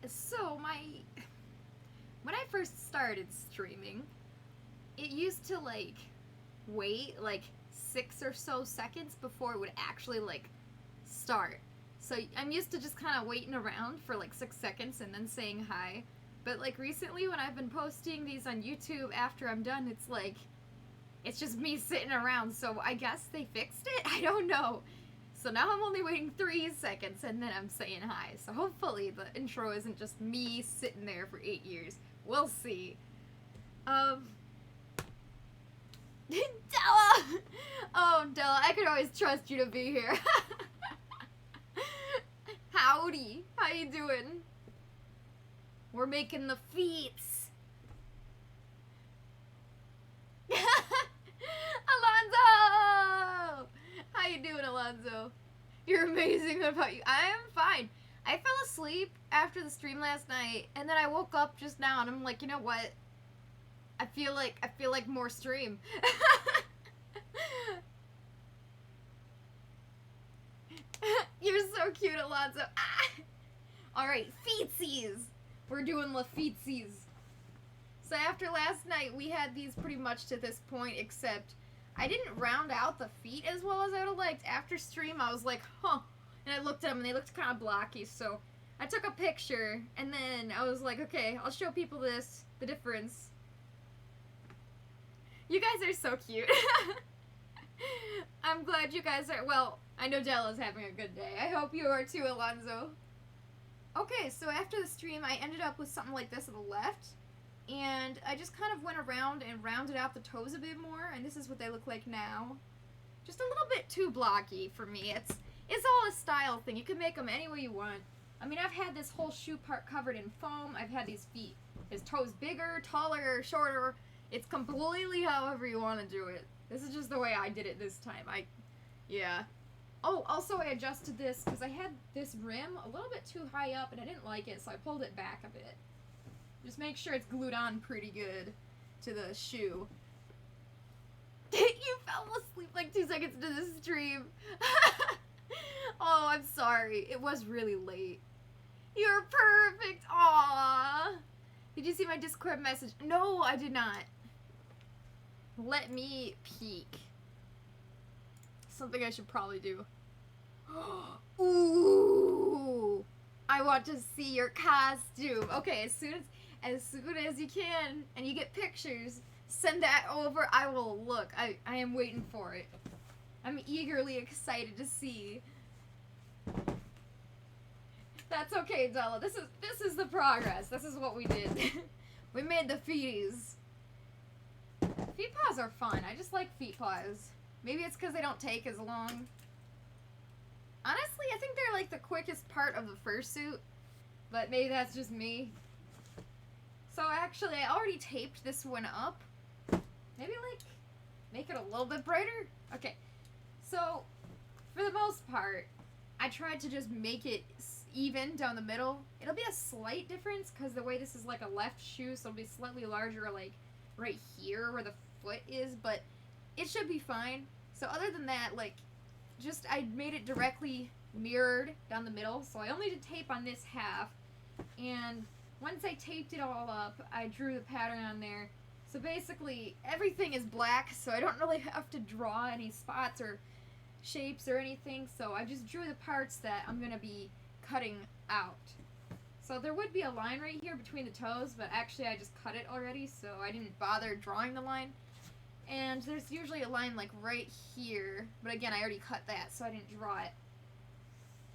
So when I first started streaming, it used to like wait like 6 or so seconds before it would actually like start. So I'm used to just kind of waiting around for like 6 seconds and then saying hi. But like recently when I've been posting these on YouTube after I'm done, it's just me sitting around. So I guess they fixed it. I don't know. So now I'm only waiting 3 seconds and then I'm saying hi. So hopefully the intro isn't just me sitting there for 8 years. We'll see. Della! Oh, Della, I could always trust you to be here. Howdy. How you doing? We're making the feats. Alonzo! How you doing, Alonzo? You're amazing. What about you? I am fine. I fell asleep after the stream last night, and then I woke up just now, and I'm like, you know what? I feel like more stream. You're so cute, Alonzo. Ah! Alright, feetsies. We're doing the feetsies. So after last night, we had these pretty much to this point, except I didn't round out the feet as well as I would have liked. After stream, I was like, huh. And I looked at them, and they looked kind of blocky, so I took a picture, and then I was like, okay, I'll show people the difference. You guys are so cute. I'm glad you guys are, well, I know Della's having a good day. I hope you are too, Alonzo. Okay, so after the stream, I ended up with something like this on the left, and I just kind of went around and rounded out the toes a bit more, and this is what they look like now. Just a little bit too blocky for me. It's all a style thing. You can make them any way you want. I mean, I've had this whole shoe part covered in foam. I've had these feet. His toes bigger, taller, shorter. It's completely however you want to do it. This is just the way I did it this time. Yeah. Oh, also I adjusted this because I had this rim a little bit too high up and I didn't like it, so I pulled it back a bit. Just make sure it's glued on pretty good to the shoe. You fell asleep like 2 seconds into the stream. Oh, I'm sorry. It was really late. You're perfect. Aww. Did you see my Discord message? No, I did not. Let me peek. Something I should probably do. Ooh. I want to see your costume. Okay, as soon as you can and you get pictures, send that over. I will look. I am waiting for it. I'm eagerly excited to see. That's okay, Della. This is the progress. This is what we did. We made the feeties. Feet paws are fun. I just like feet paws. Maybe it's because they don't take as long. Honestly, I think they're like the quickest part of the fursuit, but maybe that's just me. So actually, I already taped this one up. Maybe like make it a little bit brighter? Okay. So, for the most part, I tried to just make it even down the middle. It'll be a slight difference because the way this is like a left shoe, so it'll be slightly larger like right here where the foot is, but it should be fine. So other than that, like, just I made it directly mirrored down the middle, so I only did tape on this half, and once I taped it all up, I drew the pattern on there. So basically, everything is black, so I don't really have to draw any spots or shapes or anything, so I just drew the parts that I'm going to be cutting out. So there would be a line right here between the toes, but actually I just cut it already, so I didn't bother drawing the line. And there's usually a line like right here, but again, I already cut that, so I didn't draw it.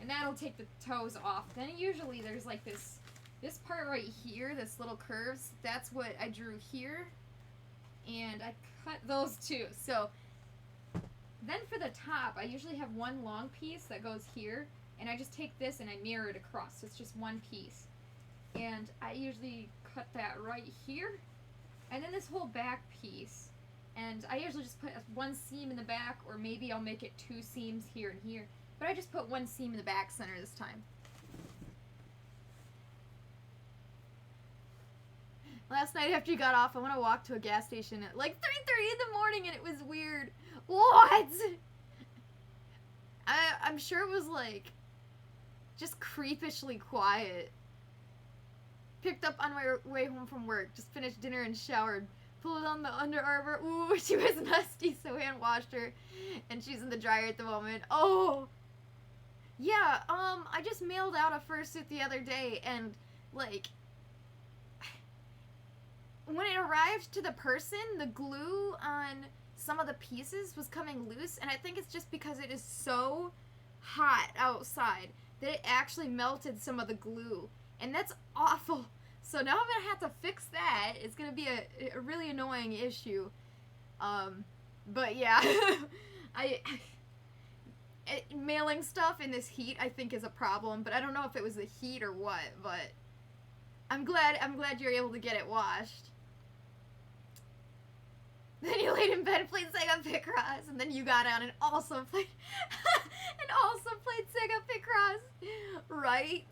And that'll take the toes off. Then usually there's like this part right here, this little curves, that's what I drew here. And I cut those too. So then for the top, I usually have one long piece that goes here, and I just take this and I mirror it across. So it's just one piece. And I usually cut that right here. And then this whole back piece. And I usually just put one seam in the back, or maybe I'll make it 2 seams here and here. But I just put one seam in the back center this time. Last night after you got off, I went to walk to a gas station at like 3:30 in the morning, and it was weird. What? I'm sure it was like just creepishly quiet. Picked up on my way home from work. Just finished dinner and showered. Pulled on the Under Armour. Ooh, she was musty, so hand washed her. And she's in the dryer at the moment. Oh! Yeah, I just mailed out a fursuit the other day, and, like, when it arrived to the person, the glue on some of the pieces was coming loose, and I think it's just because it is so hot outside that it actually melted some of the glue, and that's awful. So now I'm gonna have to fix that. It's gonna be a really annoying issue. But yeah, mailing stuff in this heat I think is a problem, but I don't know if it was the heat or what, but I'm glad you're able to get it washed. Then you laid in bed and played Sega Picross, and then you got on and also played Sega Picross, right?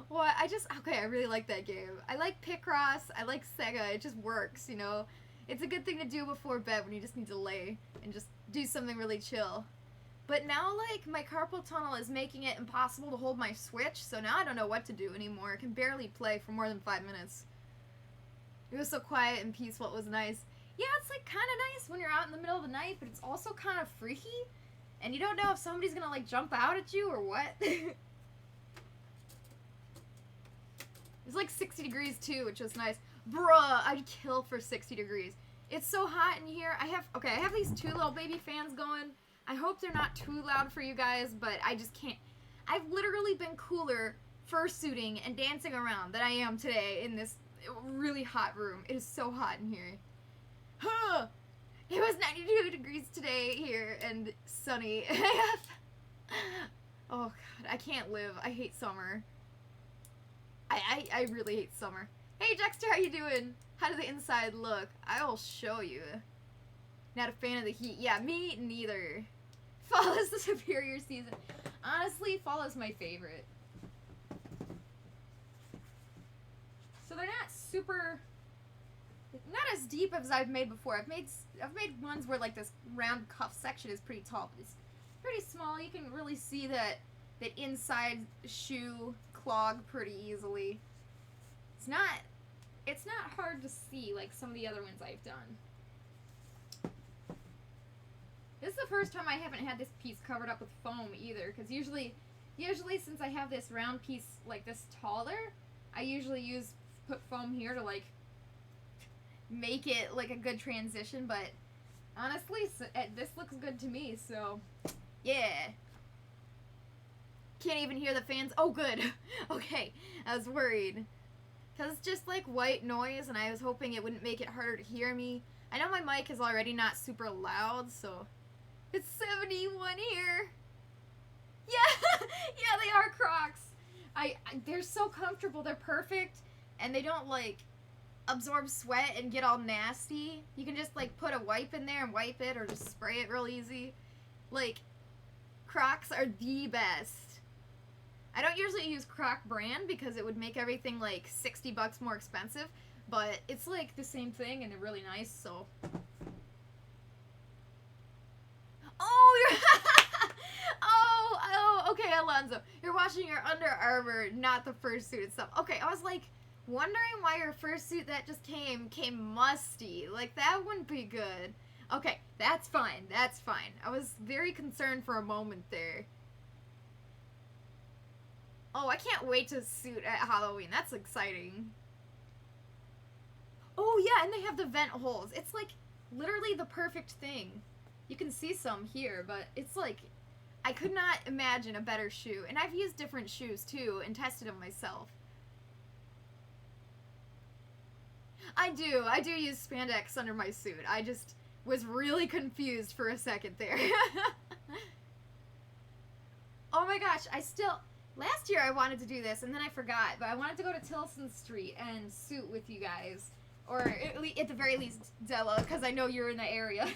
What? I really like that game. I like Picross, I like Sega, it just works, you know? It's a good thing to do before bed when you just need to lay and just do something really chill. But now, like, my carpal tunnel is making it impossible to hold my Switch, so now I don't know what to do anymore. I can barely play for more than 5 minutes. It was so quiet and peaceful, it was nice. Yeah, it's, like, kind of nice when you're out in the middle of the night, but it's also kind of freaky, and you don't know if somebody's gonna, like, jump out at you or what. It's like 60 degrees too, which was nice. Bruh, I'd kill for 60 degrees. It's so hot in here. I have these two little baby fans going. I hope they're not too loud for you guys, but I just can't. I've literally been cooler fursuiting and dancing around than I am today in this really hot room. It is so hot in here. Huh. It was 92 degrees today here and sunny. Oh god, I can't live. I hate summer. I really hate summer. Hey Dexter, how you doing? How does the inside look? I will show you. Not a fan of the heat. Yeah, me neither. Fall is the superior season. Honestly, fall is my favorite. So they're not super, not as deep as I've made before. I've made ones where like this round cuff section is pretty tall, but it's pretty small. You can really see that inside shoe clog pretty easily. It's not hard to see like some of the other ones I've done. This is the first time I haven't had this piece covered up with foam either, because usually since I have this round piece like this taller, I usually put foam here to like make it like a good transition, but honestly, this looks good to me, so yeah. Can't even hear the fans. Oh, good. Okay, I was worried. Because it's just like white noise, and I was hoping it wouldn't make it harder to hear me. I know my mic is already not super loud, so... It's 71 here! Yeah! Yeah, they are Crocs! They're so comfortable, they're perfect, and they don't, like, absorb sweat and get all nasty. You can just, like, put a wipe in there and wipe it, or just spray it real easy. Like, Crocs are the best. I don't usually use Croc brand because it would make everything like 60 bucks more expensive, but it's like the same thing and they're really nice, so. Oh, you're oh, okay, Alonzo. You're washing your Under Armour, not the fursuit itself. Okay, I was like wondering why your fursuit that just came musty. Like that wouldn't be good. Okay, that's fine. That's fine. I was very concerned for a moment there. Oh, I can't wait to suit at Halloween. That's exciting. Oh, yeah, and they have the vent holes. It's, like, literally the perfect thing. You can see some here, but it's, like, I could not imagine a better shoe. And I've used different shoes, too, and tested them myself. I do use spandex under my suit. I just was really confused for a second there. Oh my gosh, last year I wanted to do this, and then I forgot, but I wanted to go to Tilson Street and suit with you guys. Or at the very least, Della, because I know you're in the area.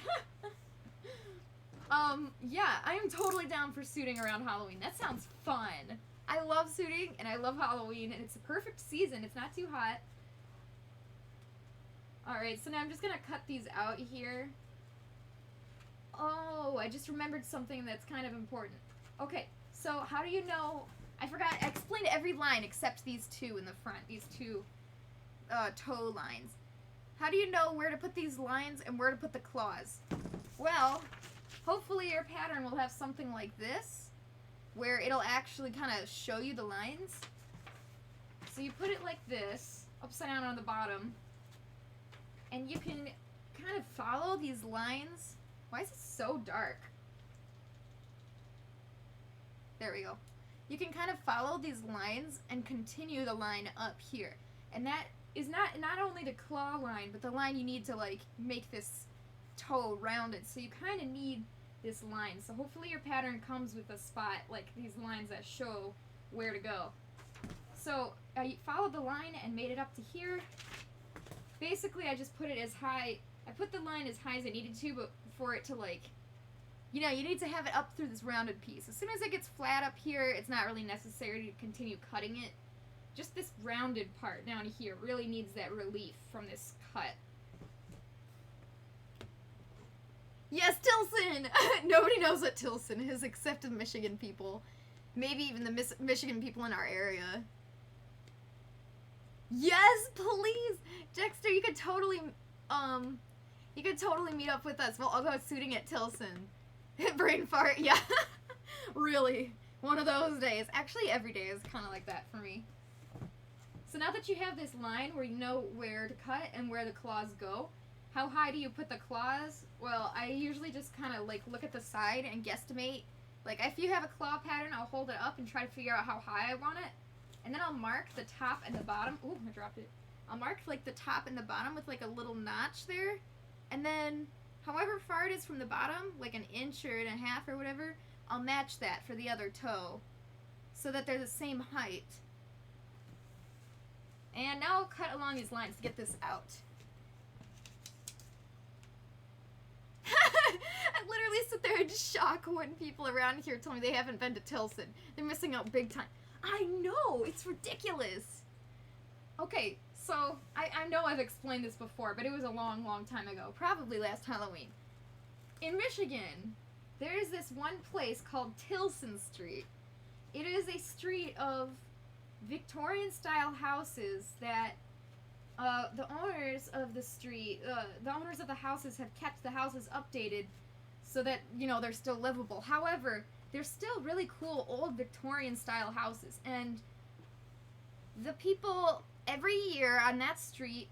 Yeah, I am totally down for suiting around Halloween. That sounds fun. I love suiting, and I love Halloween, and it's a perfect season. It's not too hot. Alright, so now I'm just gonna cut these out here. Oh, I just remembered something that's kind of important. Okay, so how do you know... I forgot, I explained every line except these two in the front, these two toe lines. How do you know where to put these lines and where to put the claws? Well, hopefully your pattern will have something like this, where it'll actually kind of show you the lines. So you put it like this, upside down on the bottom, and you can kind of follow these lines. Why is it so dark? There we go. You can kind of follow these lines and continue the line up here. And that is not only the claw line, but the line you need to like make this toe rounded. So you kind of need this line. So hopefully your pattern comes with a spot like these lines that show where to go. So I followed the line and made it up to here. Basically I just put it as high, I put the line as high as I needed to, but for it to like, you know, you need to have it up through this rounded piece. As soon as it gets flat up here, it's not really necessary to continue cutting it. Just this rounded part down here really needs that relief from this cut. Yes, Tilson! Nobody knows what Tilson is except the Michigan people. Maybe even the Michigan people in our area. Yes, please! Dexter, you could totally meet up with us. Well, I'll go shooting at Tilson. Brain fart, yeah. Really. One of those days. Actually, every day is kind of like that for me. So now that you have this line where you know where to cut and where the claws go, how high do you put the claws? Well, I usually just kind of like look at the side and guesstimate. Like if you have a claw pattern, I'll hold it up and try to figure out how high I want it. And then I'll mark the top and the bottom. Ooh, I dropped it. I'll mark like the top and the bottom with like a little notch there. And then however far it is from the bottom, like an inch or and a half or whatever, I'll match that for the other toe so that they're the same height. And now I'll cut along these lines to get this out. I literally sit there in shock when people around here tell me they haven't been to Tilson. They're missing out big time. I know, it's ridiculous. Okay, so I know I've explained this before, but it was a long, long time ago, probably last Halloween. In Michigan, there is this one place called Tilson Street. It is a street of Victorian-style houses that the owners of the street, the owners of the houses have kept the houses updated so that, you know, they're still livable. However, they're still really cool old Victorian-style houses, and the people every year on that street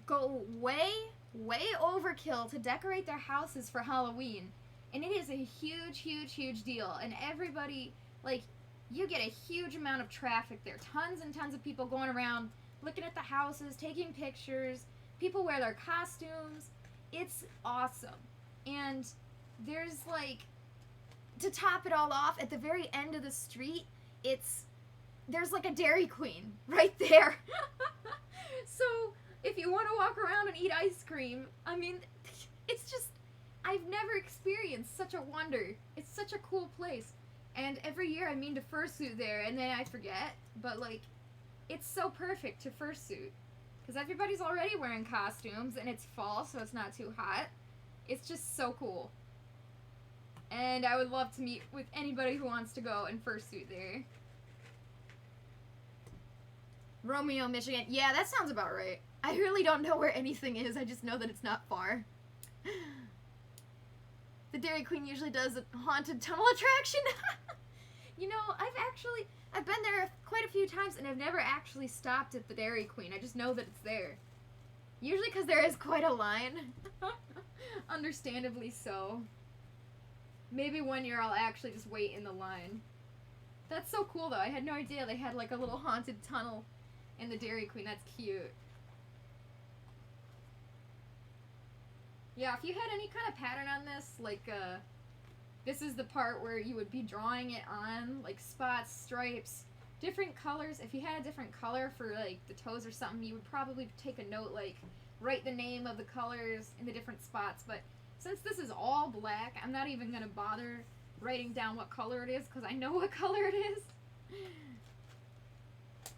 go way, way overkill to decorate their houses for Halloween. And it is a huge, huge, huge deal. And everybody, like, you get a huge amount of traffic there. Tons and tons of people going around, looking at the houses, taking pictures. People wear their costumes. It's awesome. And there's, like, to top it all off, at the very end of the street, there's like a Dairy Queen right there. So if you want to walk around and eat ice cream, I mean, it's just, I've never experienced such a wonder. It's such a cool place. And every year I mean to fursuit there, and then I forget. But, like, it's so perfect to fursuit. Because everybody's already wearing costumes, and it's fall, so it's not too hot. It's just so cool. And I would love to meet with anybody who wants to go and fursuit there. Romeo, Michigan. Yeah, that sounds about right. I really don't know where anything is. I just know that it's not far. The Dairy Queen usually does a haunted tunnel attraction. You know, I've been there quite a few times, and I've never actually stopped at the Dairy Queen. I just know that it's there. Usually because there is quite a line. Understandably so. Maybe one year I'll actually just wait in the line. That's so cool, though. I had no idea they had, like, a little haunted tunnel in the Dairy Queen. That's cute. Yeah, if you had any kind of pattern on this, like, this is the part where you would be drawing it on, like, spots, stripes, different colors. If you had a different color for, like, the toes or something, you would probably take a note, like, write the name of the colors in the different spots, but since this is all black, I'm not even going to bother writing down what color it is, because I know what color it is.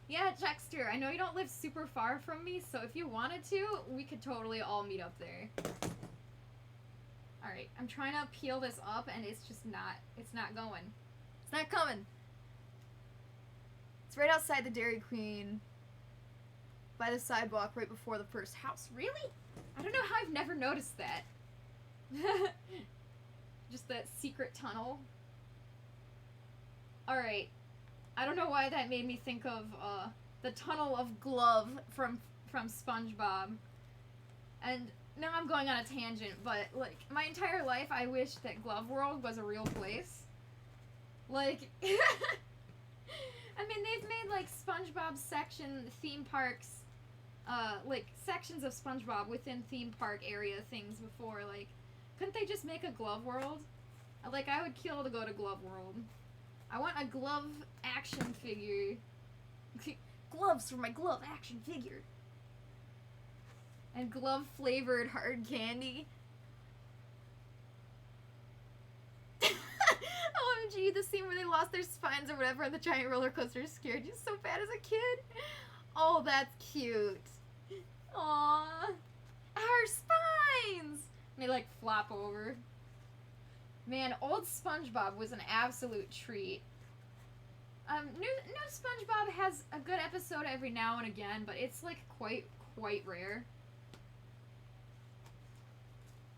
Yeah, Dexter, I know you don't live super far from me, so if you wanted to, we could totally all meet up there. Alright, I'm trying to peel this up, and it's just not, it's not going. It's not coming. It's right outside the Dairy Queen. By the sidewalk right before the first house. Really? I don't know how I've never noticed that. Just that secret tunnel. Alright. I don't know why that made me think of the tunnel of Glove from SpongeBob. And now I'm going on a tangent, but like my entire life I wish that Glove World was a real place. Like I mean, they've made like SpongeBob section theme parks, like sections of SpongeBob within theme park area things before. Like, couldn't they just make a Glove World? Like, I would kill to go to Glove World. I want a glove action figure. Gloves for my glove action figure. And glove flavored hard candy. OMG, the scene where they lost their spines or whatever on the giant roller coaster scared you so bad as a kid. Oh, that's cute. Aww. Our spines! And they like flop over. Man, old SpongeBob was an absolute treat. New SpongeBob has a good episode every now and again, but it's like quite rare.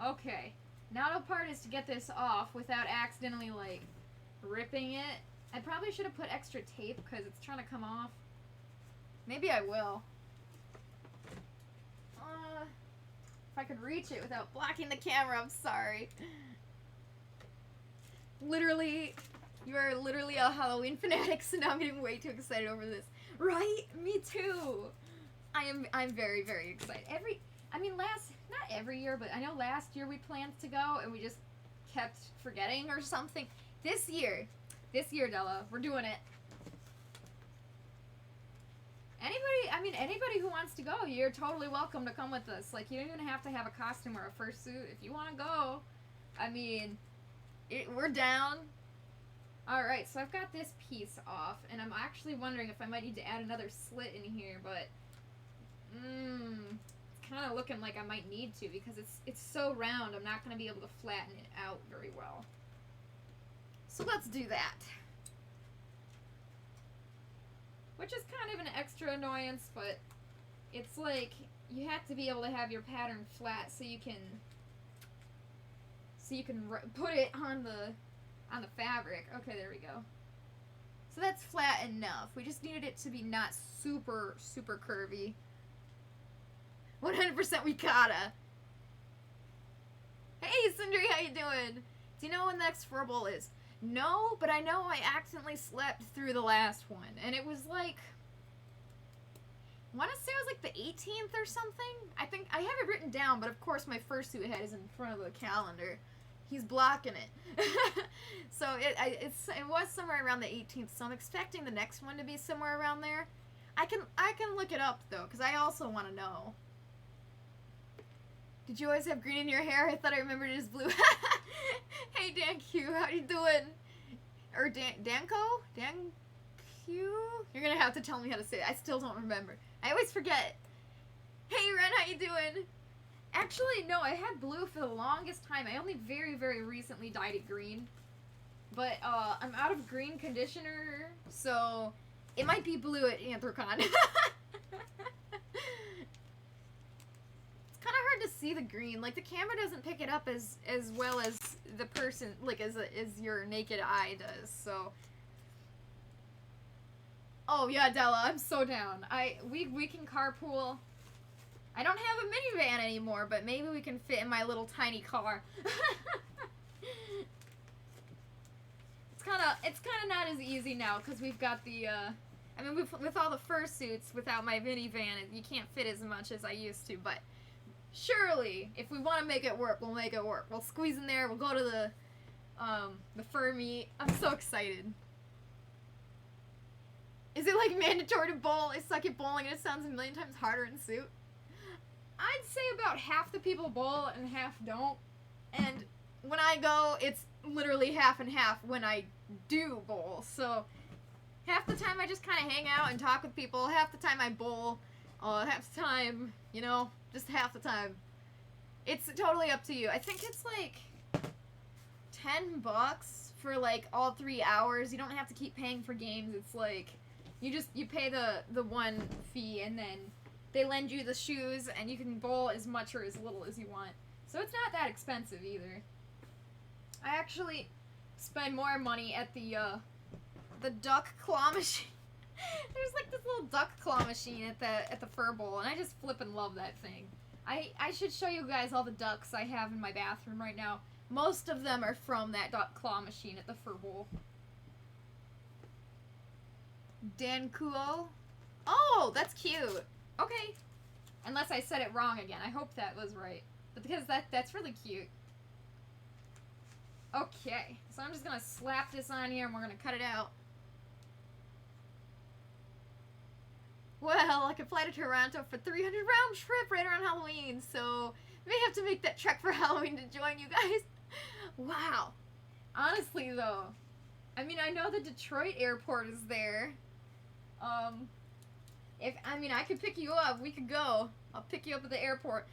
Okay. Now the part is to get this off without accidentally, like, ripping it. I probably should have put extra tape because it's trying to come off. Maybe I will. If I could reach it without blocking the camera, I'm sorry. Literally, you are literally a Halloween fanatic, so now I'm getting way too excited over this. Right? Me too. I'm very, very excited. Not every year, but I know last year we planned to go and we just kept forgetting or something. This year, Della, we're doing it. Anybody who wants to go, you're totally welcome to come with us. Like, you don't even have to have a costume or a fursuit. If you want to go, we're down. Alright, so I've got this piece off, and I'm actually wondering if I might need to add another slit in here, but it's kind of looking like I might need to because it's so round, I'm not going to be able to flatten it out very well. So let's do that. Which is kind of an extra annoyance, but it's like you have to be able to have your pattern flat so you can put it on the fabric. Okay, there we go. So that's flat enough. We just needed it to be not super curvy. 100% Wikata. Hey, Sindri, how you doing? Do you know when the next Furble is? No, but I know I accidentally slept through the last one, and it was like, I want to say it was like the 18th or something. I think I have it written down, but of course my fursuit head is in front of the calendar. He's blocking it. So it was somewhere around the 18th, so I'm expecting the next one to be somewhere around there. I can look it up though, because I also want to know. Did you always have green in your hair? I thought I remembered it as blue. Hey, Dan Q, how you doing? Or Danko? Dan Q? You're gonna have to tell me how to say it. I still don't remember. I always forget. Hey, Ren, how you doing? Actually, no, I had blue for the longest time. I only very, very recently dyed it green. But, I'm out of green conditioner, so it might be blue at Anthrocon. Kind of hard to see the green. Like, the camera doesn't pick it up as well as the person, like, as your naked eye does, so. Oh, yeah, Della, I'm so down. We can carpool. I don't have a minivan anymore, but maybe we can fit in my little tiny car. It's kind of not as easy now, because we've got the, with all the fursuits, without my minivan, you can't fit as much as I used to, but surely, if we want to make it work, we'll make it work. We'll squeeze in there, we'll go to the fur meet. I'm so excited. Is it like mandatory to bowl? I suck at bowling and it sounds a million times harder in suit. I'd say about half the people bowl and half don't. And when I go, it's literally half and half when I do bowl. So half the time I just kind of hang out and talk with people. Half the time I bowl. Half the time, you know, just half the time. It's totally up to you. I think it's like $10 for like all 3 hours. You don't have to keep paying for games. It's like You pay the one fee, and then they lend you the shoes, and you can bowl as much or as little as you want. So it's not that expensive either. I actually spend more money at the duck claw machine. There's like this little duck claw machine at the fur bowl, and I just flippin' love that thing. I should show you guys all the ducks I have in my bathroom right now. Most of them are from that duck claw machine at the fur bowl. Dankuo. Oh, that's cute. Okay. Unless I said it wrong again. I hope that was right. But because that's really cute. Okay. So I'm just gonna slap this on here and we're gonna cut it out. Well, I could fly to Toronto for 300 round trip right around Halloween, so I may have to make that trek for Halloween to join you guys. Wow. Honestly, though, I mean, I know the Detroit airport is there. I could pick you up. We could go. I'll pick you up at the airport.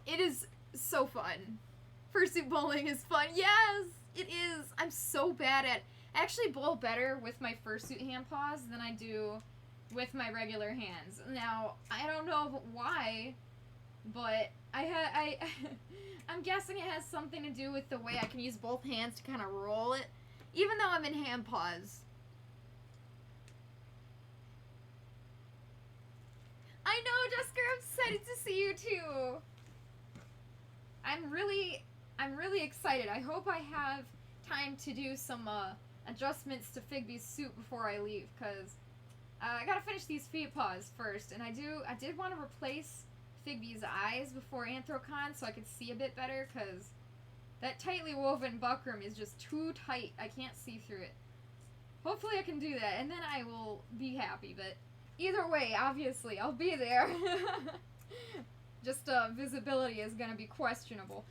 It is so fun. Fursuit bowling is fun. Yes, it is. I'm so bad at. I actually bowl better with my fursuit hand paws than I do with my regular hands. Now, I don't know why, but I'm guessing it has something to do with the way I can use both hands to kind of roll it, even though I'm in hand paws. I know, Jessica, I'm excited to see you too. I'm really excited. I hope I have time to do some adjustments to Figby's suit before I leave, because I gotta finish these feet paws first, and I did want to replace Figby's eyes before Anthrocon so I could see a bit better, because that tightly woven buckram is just too tight. I can't see through it. Hopefully I can do that, and then I will be happy, but either way, obviously, I'll be there. Just visibility is gonna be questionable.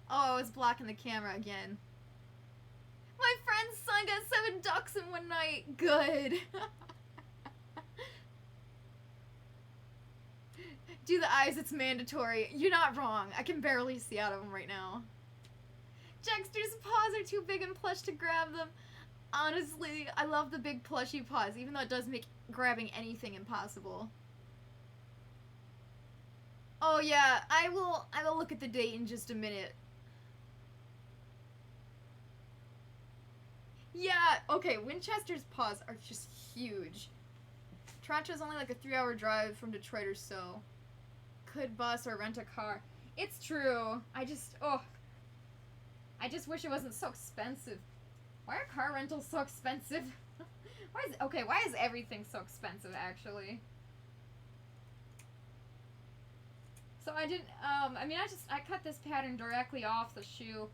Oh, I was blocking the camera again. My friend's son got 7 ducks in one night. Good. Do the eyes, it's mandatory. You're not wrong. I can barely see out of them right now. Jackster's paws are too big and plush to grab them. Honestly, I love the big plushy paws, even though it does make grabbing anything impossible. Oh yeah, I will look at the date in just a minute. Yeah, okay, Winchester's paws are just huge. Toronto's only like a 3-hour drive from Detroit or so. Could bus or rent a car. It's true. I just wish it wasn't so expensive. Why are car rentals so expensive? Why is everything so expensive, actually? So I didn't, I cut this pattern directly off the shoe,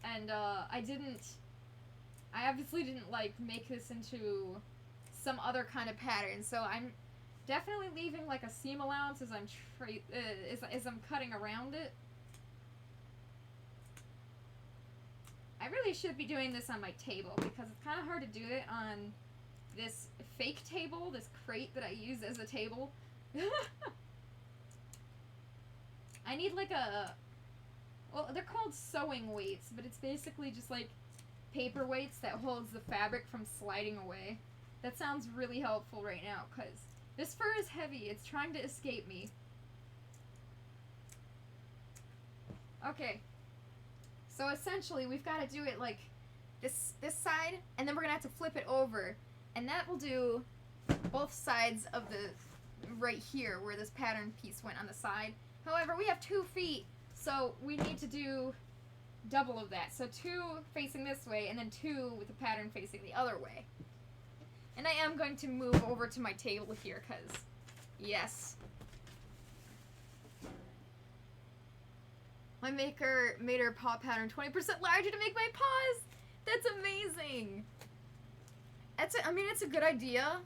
and, I obviously didn't, like, make this into some other kind of pattern, so I'm definitely leaving, like, a seam allowance as I'm cutting around it. I really should be doing this on my table, because it's kind of hard to do it on this fake table, this crate that I use as a table. I need, like, well, they're called sewing weights, but it's basically just, like, paper weights that holds the fabric from sliding away. That sounds really helpful right now, because this fur is heavy. It's trying to escape me. Okay. So essentially, we've got to do it like this side, and then we're going to have to flip it over. And that will do both sides of the right here, where this pattern piece went on the side. However, we have 2 feet, so we need to do double of that. So 2 facing this way, and then 2 with the pattern facing the other way. And I am going to move over to my table here, because, yes. My maker made her paw pattern 20% larger to make my paws! That's amazing! It's a good idea.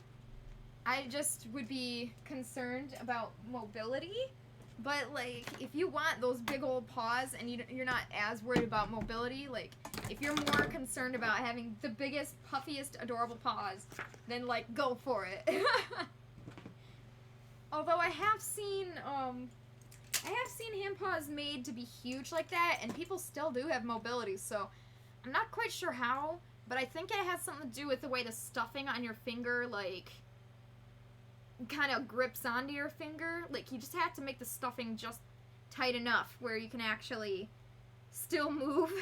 I just would be concerned about mobility. But, like, if you want those big old paws and you're not as worried about mobility, like, if you're more concerned about having the biggest, puffiest, adorable paws, then, like, go for it. Although I have seen hand paws made to be huge like that, and people still do have mobility, so I'm not quite sure how, But I think it has something to do with the way the stuffing on your finger, like, kind of grips onto your finger. Like, you just have to make the stuffing just tight enough where you can actually still move.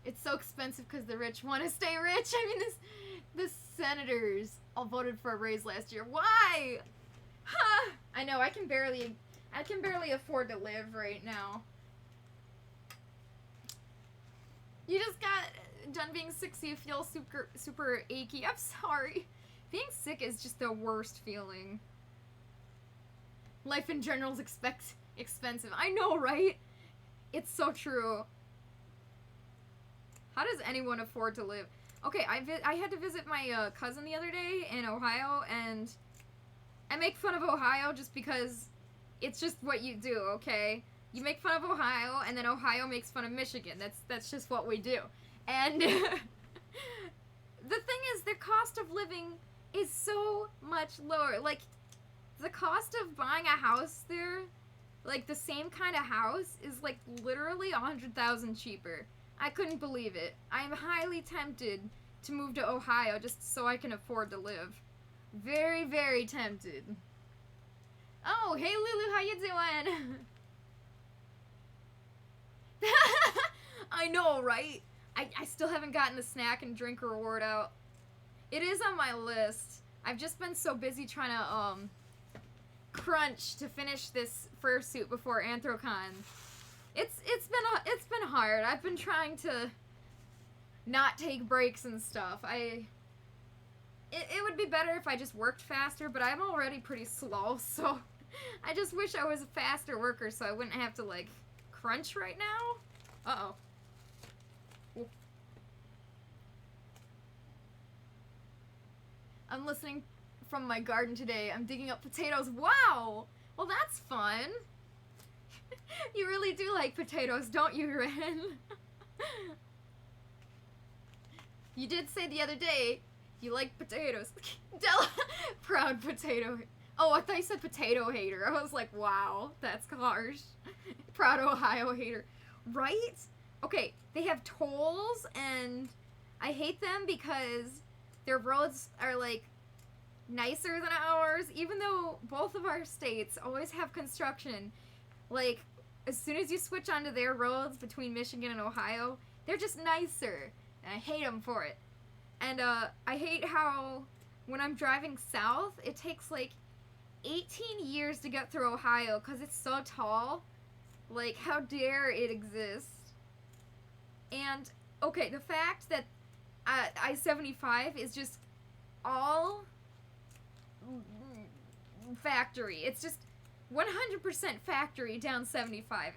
It's so expensive because the rich want to stay rich. I mean, the senators all voted for a raise last year. Why? Huh. I know, I can barely afford to live right now. You just got done being sick, so you feel super achy. I'm sorry. Being sick is just the worst feeling. Life in general is expensive. I know, right? It's so true. How does anyone afford to live? Okay, I had to visit my cousin the other day in Ohio, and I make fun of Ohio just because it's just what you do, okay? You make fun of Ohio, and then Ohio makes fun of Michigan. That's just what we do. And the thing is, their cost of living is so much lower. Like, the cost of buying a house there, like, the same kind of house is, like, literally $100,000 cheaper. I couldn't believe it. I'm highly tempted to move to Ohio just so I can afford to live. Very, very tempted. Oh, hey Lulu, how you doing? I know, right? I still haven't gotten the snack and drink reward out. It is on my list. I've just been so busy trying to, crunch to finish this fursuit before Anthrocon. It's been hard. I've been trying to not take breaks and stuff. It would be better if I just worked faster, but I'm already pretty slow, so I just wish I was a faster worker so I wouldn't have to, like, crunch right now. Uh-oh. Ooh. I'm listening from my garden today. I'm digging up potatoes. Wow! Well, that's fun. You really do like potatoes, don't you, Ren? You did say the other day you like potatoes. Della, proud potato. Oh, I thought you said potato hater. I was like, wow, that's harsh. Proud Ohio hater. Right? Okay, they have tolls, and I hate them because their roads are, like, nicer than ours, even though both of our states always have construction. Like, as soon as you switch onto their roads between Michigan and Ohio, they're just nicer, and I hate them for it. And, I hate how when I'm driving south, it takes, like, 18 years to get through Ohio because it's so tall. Like, how dare it exist? And, okay, the fact that I-75 is just all factory. It's just 100% factory down 75.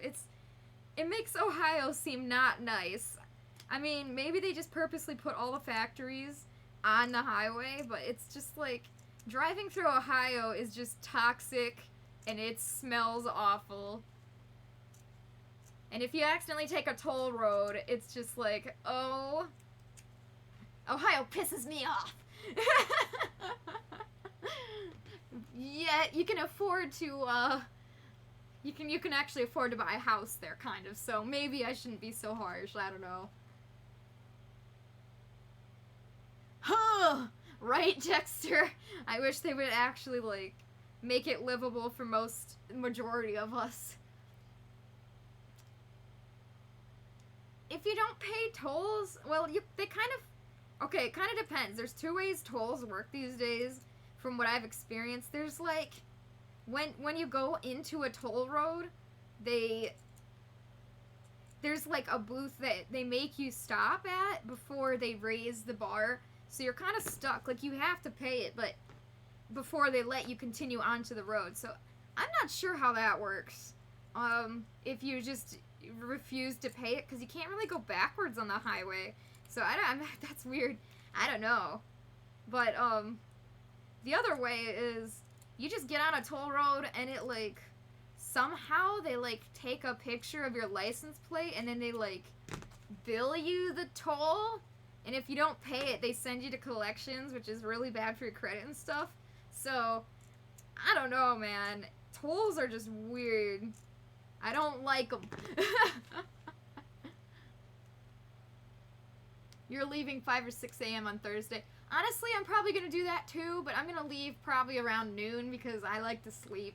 It makes Ohio seem not nice. I mean, maybe they just purposely put all the factories on the highway, but it's just like, driving through Ohio is just toxic, and it smells awful. And if you accidentally take a toll road, it's just like, oh, Ohio pisses me off. Yet you can afford to, you can actually afford to buy a house there, kind of, so maybe I shouldn't be so harsh, I don't know. Huh! Right, Dexter? I wish they would actually, like, make it livable for majority of us. If you don't pay tolls, well, they kind of, okay, it kind of depends. There's two ways tolls work these days, from what I've experienced. There's, like, when you go into a toll road, there's, like, a booth that they make you stop at before they raise the bar. So you're kind of stuck. Like, you have to pay it, but before they let you continue onto the road. So I'm not sure how that works. If you just refuse to pay it, because you can't really go backwards on the highway. So that's weird. I don't know. But, the other way is you just get on a toll road and it, like, somehow they, like, take a picture of your license plate and then they, like, bill you the toll. And if you don't pay it, they send you to collections, which is really bad for your credit and stuff. So, I don't know, man. Tolls are just weird. I don't like them. You're leaving 5 or 6 a.m. on Thursday. Honestly, I'm probably going to do that too, but I'm going to leave probably around noon because I like to sleep.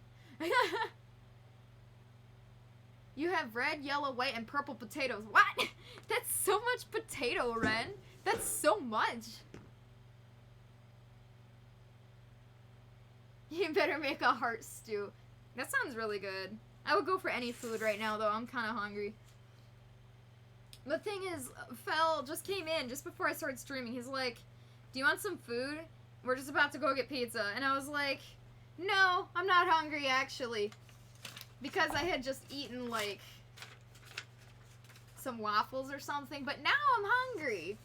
You have red, yellow, white, and purple potatoes. What? That's so much potato, Ren. That's so much. You better make a heart stew. That sounds really good. I would go for any food right now, though. I'm kind of hungry. The thing is, Fel just came in just before I started streaming. He's like, do you want some food? We're just about to go get pizza. And I was like, no, I'm not hungry, actually. Because I had just eaten, like, some waffles or something. But now I'm hungry.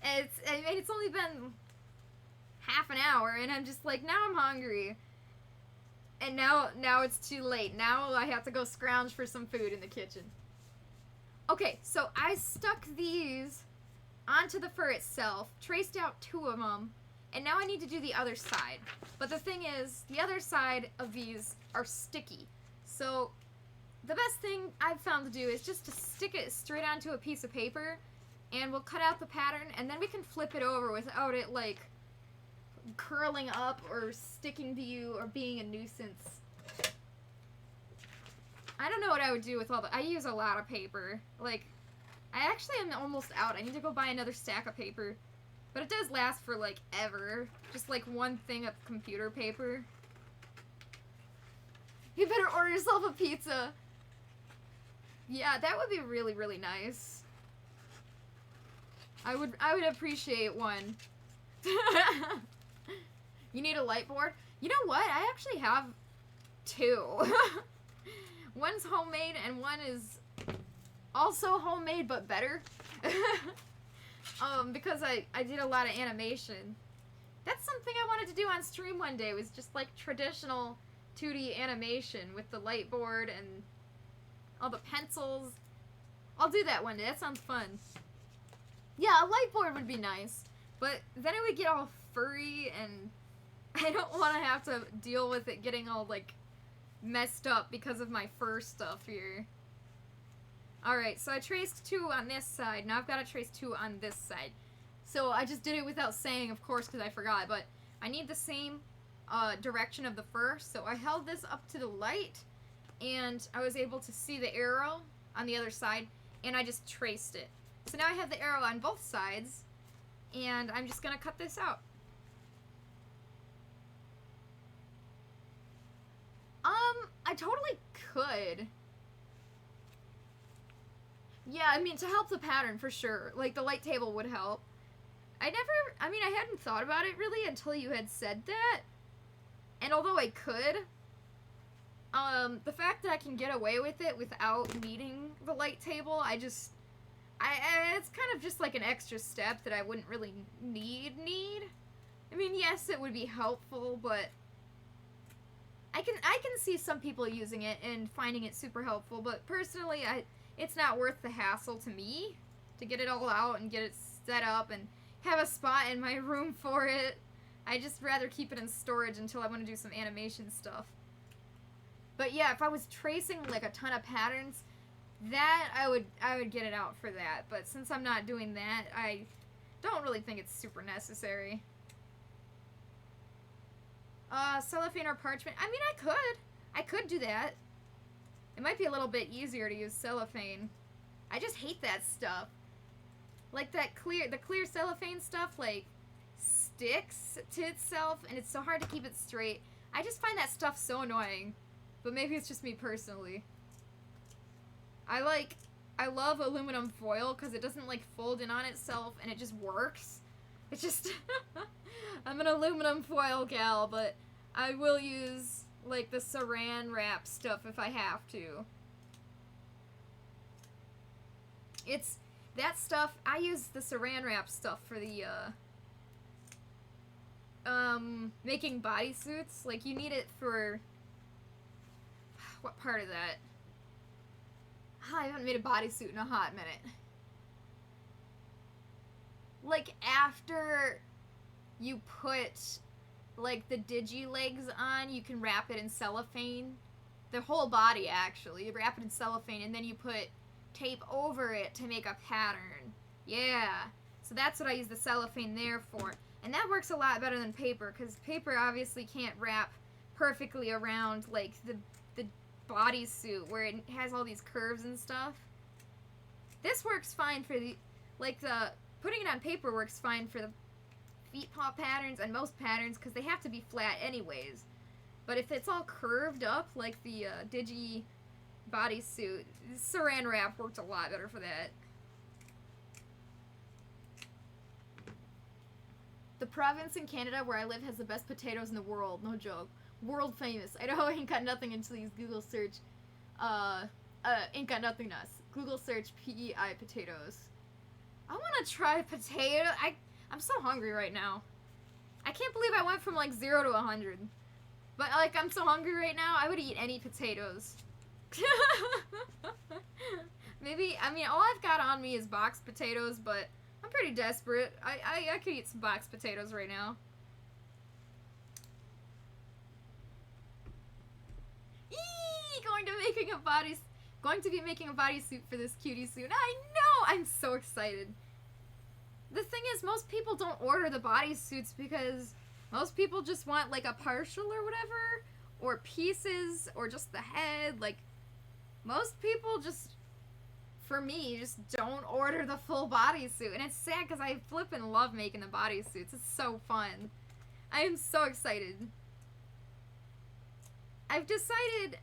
It's only been half an hour, and I'm just like, now I'm hungry. And now it's too late. Now I have to go scrounge for some food in the kitchen. Okay, so I stuck these onto the fur itself, traced out 2 of them, and now I need to do the other side. But the thing is, the other side of these are sticky. So the best thing I've found to do is just to stick it straight onto a piece of paper, and we'll cut out the pattern, and then we can flip it over without it, like, curling up or sticking to you or being a nuisance. I don't know what I would do with all the... I use a lot of paper. Like, I actually am almost out. I need to go buy another stack of paper. But it does last for, like, ever. Just, like, one thing of computer paper. You better order yourself a pizza. Yeah, that would be really, really nice. I would appreciate one. You need a light board? You know what? I actually have 2. One's homemade and one is also homemade but better. Because I did a lot of animation. That's something I wanted to do on stream one day, was just like traditional 2D animation with the light board and all the pencils. I'll do that one day. That sounds fun. Yeah, a light board would be nice. But then it would get all furry and I don't want to have to deal with it getting all, like, messed up because of my fur stuff here. Alright, so I traced 2 on this side. Now I've got to trace 2 on this side. So I just did it without saying, of course, because I forgot. But I need the same direction of the fur. So I held this up to the light, and I was able to see the arrow on the other side, and I just traced it. So now I have the arrow on both sides, and I'm just going to cut this out. I totally could. Yeah, I mean, to help the pattern, for sure. Like, the light table would help. I hadn't thought about it, really, until you had said that. And although I could, the fact that I can get away with it without needing the light table, it's kind of just like an extra step that I wouldn't really need. I mean, yes, it would be helpful, but I can see some people using it and finding it super helpful, but personally, it's not worth the hassle to me to get it all out and get it set up and have a spot in my room for it. I just rather keep it in storage until I want to do some animation stuff. But yeah, if I was tracing like a ton of patterns, that I would get it out for that. But since I'm not doing that, I don't really think it's super necessary. Cellophane or parchment. I mean, I could do that. It might be a little bit easier to use cellophane. I just hate that stuff. Like the clear cellophane stuff, like, sticks to itself, and it's so hard to keep it straight. I just find that stuff so annoying. But maybe it's just me personally. I love aluminum foil because it doesn't, like, fold in on itself, and it just works. It's just... I'm an aluminum foil gal, but I will use, like, the saran wrap stuff if I have to. That stuff, I use the saran wrap stuff for the, making bodysuits. Like, you need it for... What part of that? I haven't made a bodysuit in a hot minute. Like, after you put, like, the digi-legs on, you can wrap it in cellophane. The whole body, actually. You wrap it in cellophane, and then you put tape over it to make a pattern. Yeah. So that's what I use the cellophane there for. And that works a lot better than paper, because paper obviously can't wrap perfectly around, like, the bodysuit where it has all these curves and stuff. This works fine for the, like, putting it on paper works fine for the feet paw patterns and most patterns, because they have to be flat anyways. But if it's all curved up, like the Digi bodysuit, saran wrap worked a lot better for that. The province in Canada where I live has the best potatoes in the world, no joke. World famous. Idaho ain't got nothing until these Google search, ain't got nothingness. Google search PEI potatoes. I want to try potato. I'm so hungry right now. I can't believe I went from like 0 to 100. But like I'm so hungry right now, I would eat any potatoes. Maybe, I mean, all I've got on me is boxed potatoes, but I'm pretty desperate. I could eat some boxed potatoes right now. Eee! Going to be making a bodysuit for this cutie soon. I know! I'm so excited. The thing is, most people don't order the bodysuits because most people just want like a partial or whatever, or pieces, or just the head. Like, most people just, for me, just don't order the full bodysuit. And it's sad because I flippin' love making the bodysuits. It's so fun. I am so excited. I've decided,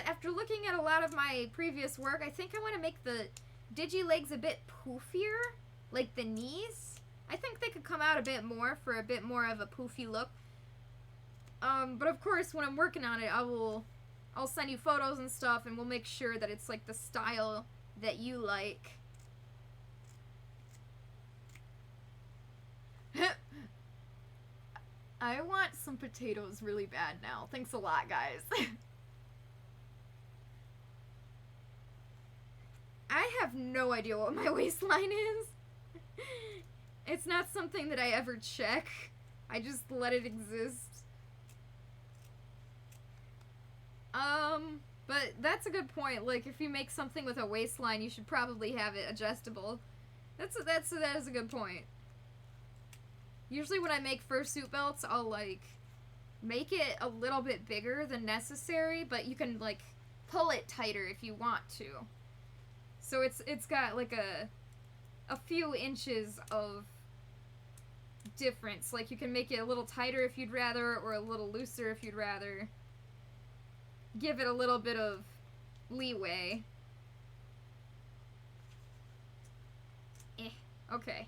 after looking at a lot of my previous work, I think I want to make the digi legs a bit poofier, like the knees. I think they could come out a bit more for a bit more of a poofy look. But of course, when I'm working on it, I'll send you photos and stuff, and we'll make sure that it's like the style that you like. I want some potatoes really bad now. Thanks a lot, guys. I have no idea what my waistline is. It's not something that I ever check. I just let it exist. But that's a good point. Like, if you make something with a waistline, you should probably have it adjustable. That is a good point. Usually when I make fursuit belts, I'll, like, make it a little bit bigger than necessary, but you can, like, pull it tighter if you want to. So it's got, like, a few inches of difference. Like, you can make it a little tighter if you'd rather, or a little looser if you'd rather. Give it a little bit of leeway. Okay.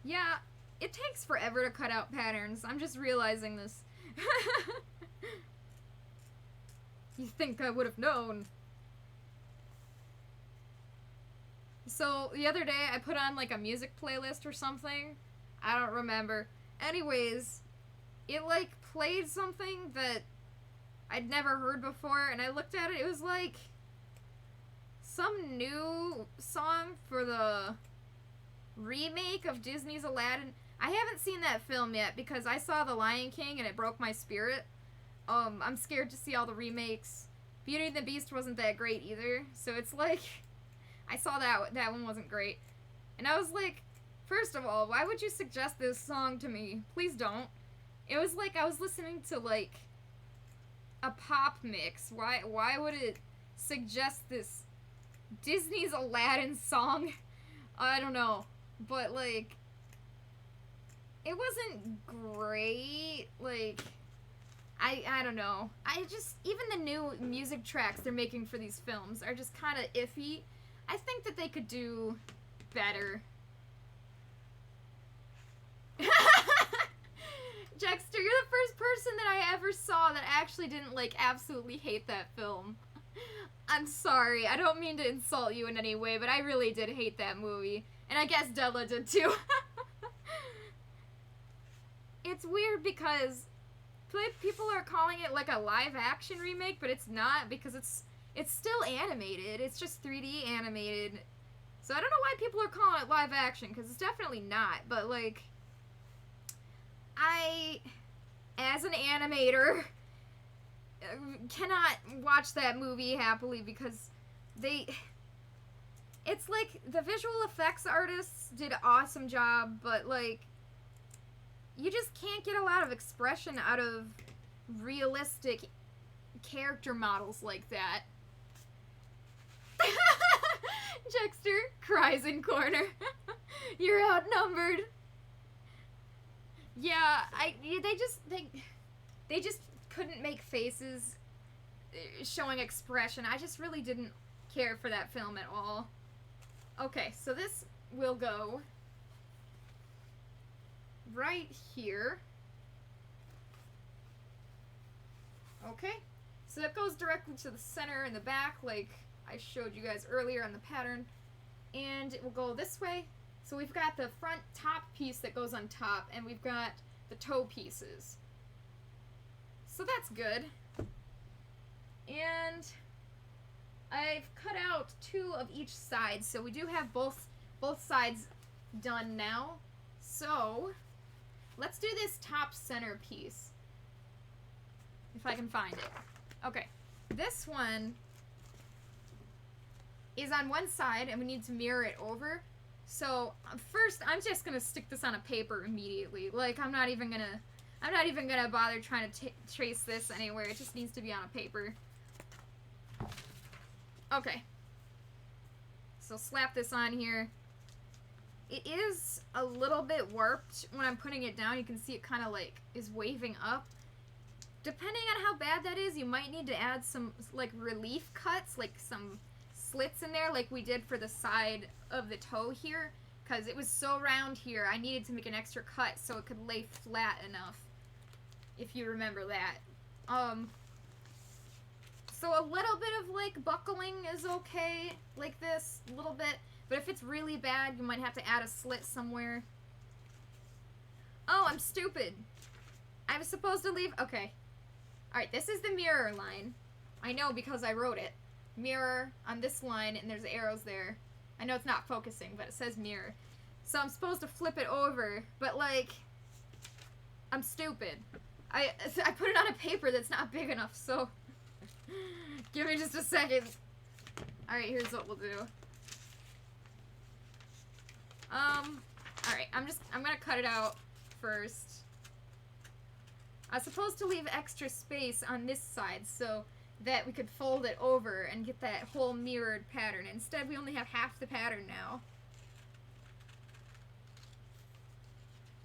Yeah, it takes forever to cut out patterns. I'm just realizing this. You think I would have known. So, the other day, I put on, like, a music playlist or something. I don't remember. Anyways, it, like, played something that I'd never heard before, and I looked at it, it was, like, some new song for the remake of Disney's Aladdin. I haven't seen that film yet, because I saw The Lion King, and it broke my spirit. I'm scared to see all the remakes. Beauty and the Beast wasn't that great either, so it's like, I saw that one wasn't great. And I was like, first of all, why would you suggest this song to me? Please don't. It was like I was listening to, like, a pop mix. Why would it suggest this Disney's Aladdin song? I don't know. But, like, it wasn't great. Like, I don't know. I just, even the new music tracks they're making for these films are just kind of iffy. I think that they could do better. Jexter, you're the first person that I ever saw that actually didn't, like, absolutely hate that film. I'm sorry. I don't mean to insult you in any way, but I really did hate that movie. And I guess Della did too. It's weird because people are calling it, like, a live-action remake, but it's not, because it's still animated. It's just 3D animated. So I don't know why people are calling it live-action, because it's definitely not. But, like, I, as an animator, cannot watch that movie happily because it's like the visual effects artists did an awesome job, but like you just can't get a lot of expression out of realistic character models like that. Jexter cries in corner. You're outnumbered. Yeah, they just couldn't make faces showing expression. I just really didn't care for that film at all. Okay, so this will go right here. Okay, so that goes directly to the center and the back, like I showed you guys earlier on the pattern. And it will go this way. So we've got the front top piece that goes on top, and we've got the toe pieces. So that's good. And I've cut out 2 of each side, so we do have both sides done now. So let's do this top center piece, if I can find it. Okay, this one is on one side, and we need to mirror it over. So first, I'm just gonna stick this on a paper immediately. Like, I'm not even gonna bother trying to trace this anywhere. It just needs to be on a paper. Okay. So slap this on here. It is a little bit warped when I'm putting it down. You can see it kind of like is waving up. Depending on how bad that is, you might need to add some like relief cuts, like some slits in there like we did for the side of the toe here, because it was so round here. I needed to make an extra cut so it could lay flat enough, if you remember that. So a little bit of like buckling is okay, like this, a little bit, but if it's really bad, you might have to add a slit somewhere. Oh, I'm stupid. I was supposed to leave, okay. Alright, this is the mirror line. I know because I wrote it. Mirror on this line, and there's arrows there. I know it's not focusing, but it says mirror. So I'm supposed to flip it over, but like, I'm stupid. I put it on a paper that's not big enough, so give me just a second. Alright, here's what we'll do. Alright, I'm gonna cut it out first. I was supposed to leave extra space on this side, so that we could fold it over and get that whole mirrored pattern. Instead, we only have half the pattern now.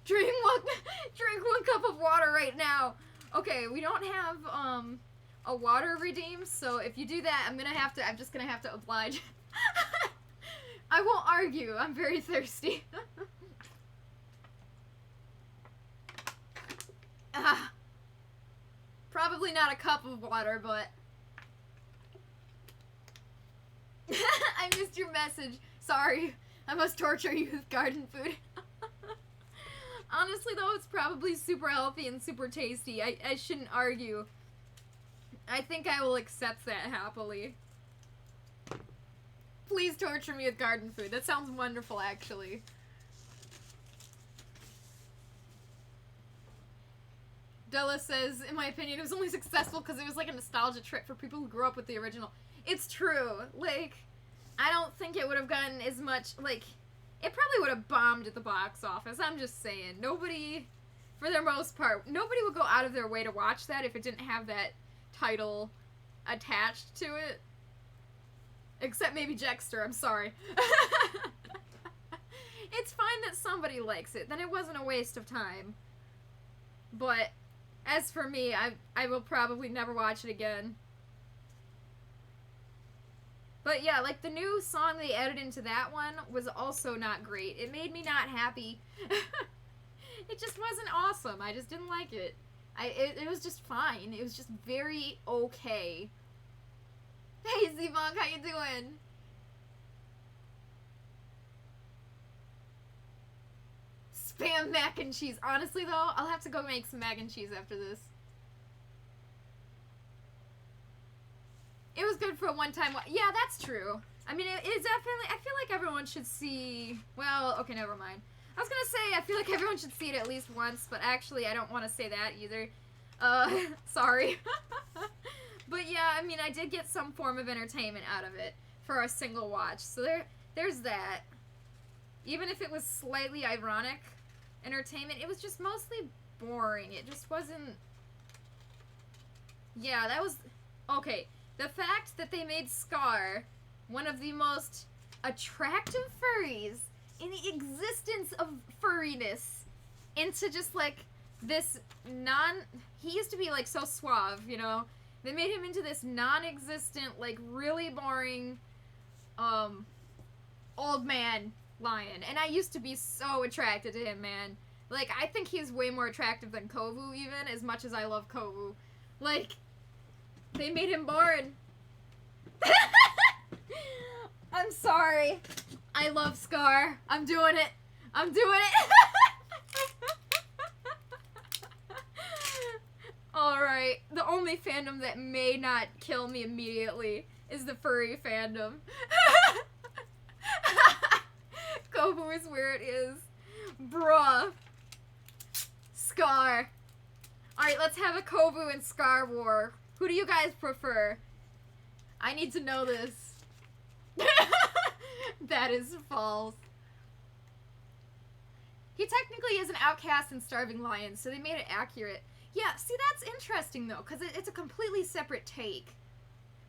Drink one cup of water right now. Okay, we don't have a water redeem, so if you do that, I'm just gonna have to oblige. I won't argue. I'm very thirsty. Probably not a cup of water, but I missed your message. Sorry. I must torture you with garden food. Honestly, though, it's probably super healthy and super tasty. I shouldn't argue. I think I will accept that happily. Please torture me with garden food. That sounds wonderful, actually. Della says, in my opinion, it was only successful because it was like a nostalgia trip for people who grew up with the original. It's true. Like, I don't think it would have gotten as much, like, it probably would have bombed at the box office. I'm just saying. Nobody, for the most part, nobody would go out of their way to watch that if it didn't have that title attached to it. Except maybe Jexter, I'm sorry. It's fine that somebody likes it. Then it wasn't a waste of time. But as for me, I will probably never watch it again. But yeah, like the new song they added into that one was also not great. It made me not happy. It just wasn't awesome. I just didn't like it. It was just fine. It was just very okay. Hey Z-Monk, how you doing? Spam mac and cheese. Honestly though, I'll have to go make some mac and cheese after this. It was good for a one-time. Yeah, that's true. I mean, it is definitely. I feel like everyone should see. Well, okay, never mind. I was gonna say I feel like everyone should see it at least once, but actually, I don't want to say that either. Sorry. But yeah, I mean, I did get some form of entertainment out of it for a single watch. So there's that. Even if it was slightly ironic entertainment, it was just mostly boring. It just wasn't... Yeah, that was... Okay, the fact that they made Scar one of the most attractive furries in the existence of furriness into just, like, this he used to be, like, so suave, you know? They made him into this non-existent, like, really boring, old man lion. And I used to be so attracted to him, man. Like, I think he's way more attractive than Kovu, even, as much as I love Kovu. Like, they made him boring. I'm sorry. I love Scar. I'm doing it. I'm doing it. Alright, the only fandom that may not kill me immediately is the furry fandom. Kovu is where it is. Bruh. Scar. Alright, let's have a Kovu and Scar war. Who do you guys prefer? I need to know this. That is false. He technically is an outcast and starving lion, so they made it accurate. Yeah, see, that's interesting, though, because it's a completely separate take.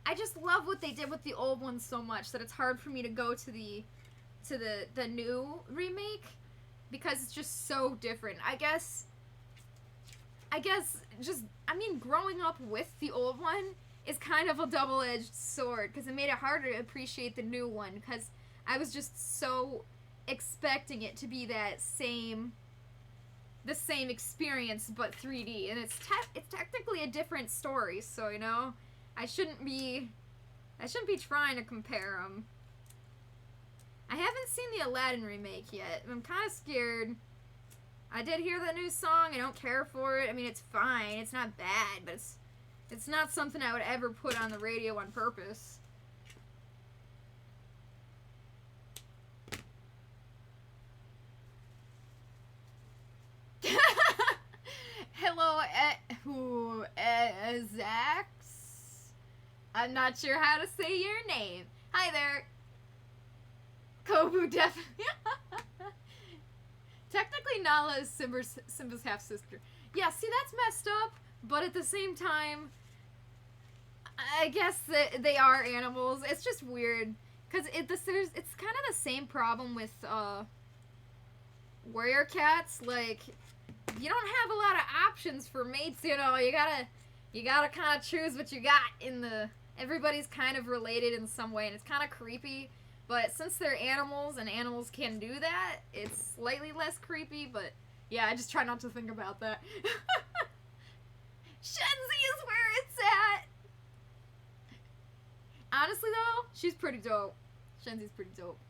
I just love what they did with the old one so much that it's hard for me to go to the new remake, because it's just so different. I guess just, I mean, growing up with the old one is kind of a double-edged sword, because it made it harder to appreciate the new one, because I was just so expecting it to be the same experience, but 3D, and it's technically a different story, so, you know, I shouldn't be trying to compare them. I haven't seen the Aladdin remake yet. I'm kind of scared. I did hear that new song. I don't care for it. I mean, it's fine. It's not bad, but it's not something I would ever put on the radio on purpose. Hello, Zax? I'm not sure how to say your name. Hi there. Kovu definitely. Technically, Nala is Simba's half-sister. Yeah, see, that's messed up, but at the same time, I guess that they are animals. It's just weird, because it's kind of the same problem with, warrior cats. Like, you don't have a lot of options for mates, you know. You gotta kind of choose what you got everybody's kind of related in some way, and it's kind of creepy. But since they're animals and animals can do that, it's slightly less creepy, but yeah, I just try not to think about that. Shenzi is where it's at! Honestly though, she's pretty dope. Shenzi's pretty dope.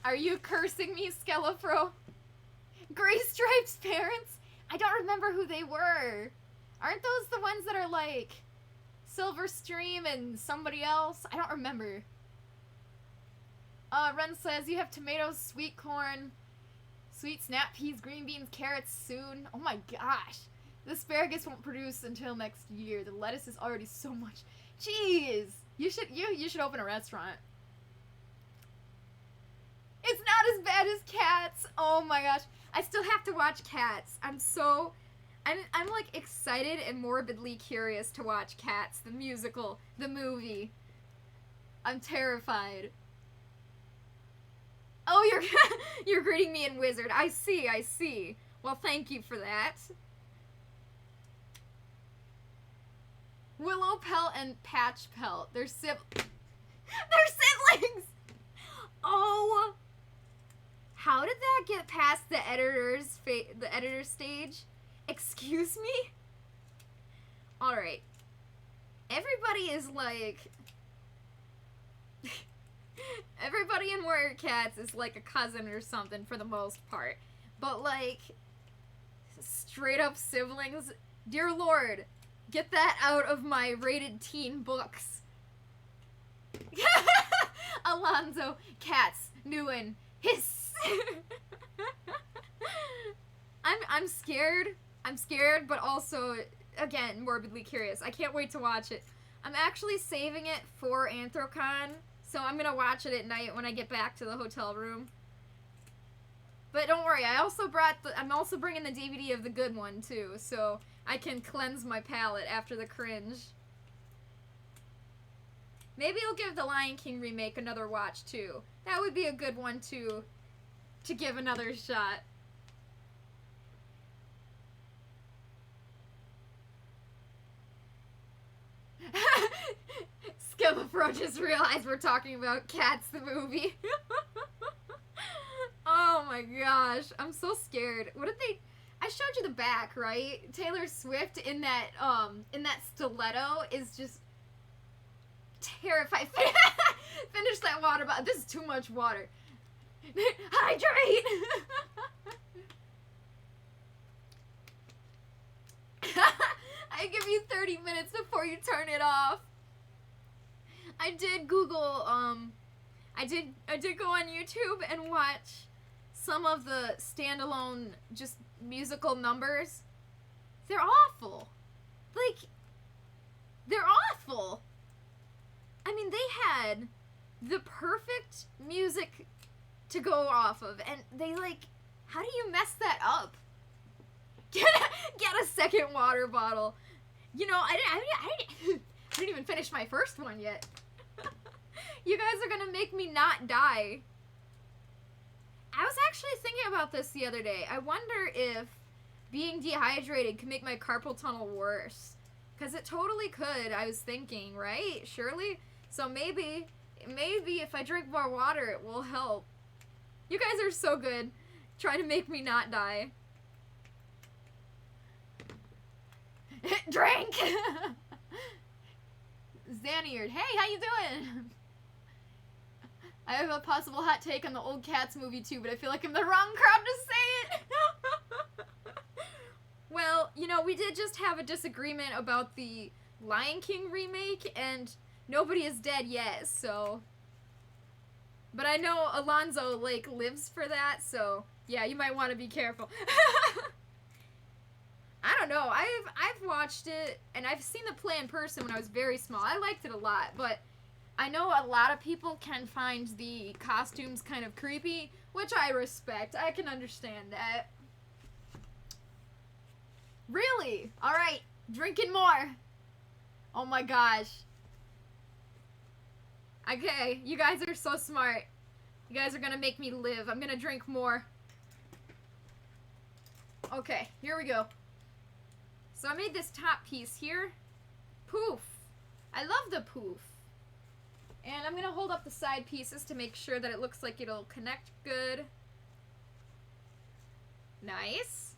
Are you cursing me, Skelefro? Gray Stripe's parents? I don't remember who they were. Aren't those the ones that are like Silver Stream and somebody else? I don't remember. Ren says you have tomatoes, sweet corn, sweet snap peas, green beans, carrots soon. Oh my gosh. The asparagus won't produce until next year. The lettuce is already so much. Jeez. You should open a restaurant. It's not as bad as Cats. Oh my gosh. I still have to watch Cats. I'm like excited and morbidly curious to watch Cats, the musical, the movie. I'm terrified. Oh, you're greeting me in Wizard. I see. Well, thank you for that. Willow Pelt and Patch Pelt. They're siblings. Oh. How did that get past the editor stage? Excuse me? Alright. Everybody is like... Everybody in Warrior Cats is like a cousin or something for the most part. But like... straight up siblings? Dear Lord, get that out of my rated teen books. Alonzo, Cats, Nguyen, hiss. I'm scared. I'm scared, but also, again, morbidly curious. I can't wait to watch it. I'm actually saving it for Anthrocon, so I'm gonna watch it at night when I get back to the hotel room. But don't worry, I'm also bringing the DVD of the good one too, so I can cleanse my palate after the cringe. Maybe I'll give the Lion King remake another watch too. That would be a good one to give another shot. Skillafro just realized we're talking about Cats the movie. Oh my gosh, I'm so scared. What did they... I showed you the back, right? Taylor Swift in that stiletto is just terrified. Finish that water bottle. This is too much water. Hydrate! I give you 30 minutes before you turn it off. I did Google, I did go on YouTube and watch some of the standalone just musical numbers. They're awful. Like, they're awful. I mean, they had the perfect music to go off of, and they, like, how do you mess that up? Get a second water bottle. You know, I didn't even finish my first one yet. You guys are gonna make me not die. I was actually thinking about this the other day. I wonder if being dehydrated can make my carpal tunnel worse. Because it totally could, I was thinking, right? Surely? So maybe if I drink more water, it will help. You guys are so good trying to make me not die. Drink! Xaniard, hey, how you doing? I have a possible hot take on the old Cats movie too, but I feel like I'm the wrong crowd to say it. Well, you know, we did just have a disagreement about the Lion King remake, and nobody is dead yet, so... But I know Alonzo, like, lives for that, so... Yeah, you might want to be careful. I don't know, I've watched it, and I've seen the play in person when I was very small. I liked it a lot, but I know a lot of people can find the costumes kind of creepy, which I respect. I can understand that. Really? Alright, drinking more. Oh my gosh. Okay, you guys are so smart. You guys are gonna make me live. I'm gonna drink more. Okay, here we go. So I made this top piece here. Poof. I love the poof. And I'm gonna hold up the side pieces to make sure that it looks like it'll connect good. Nice.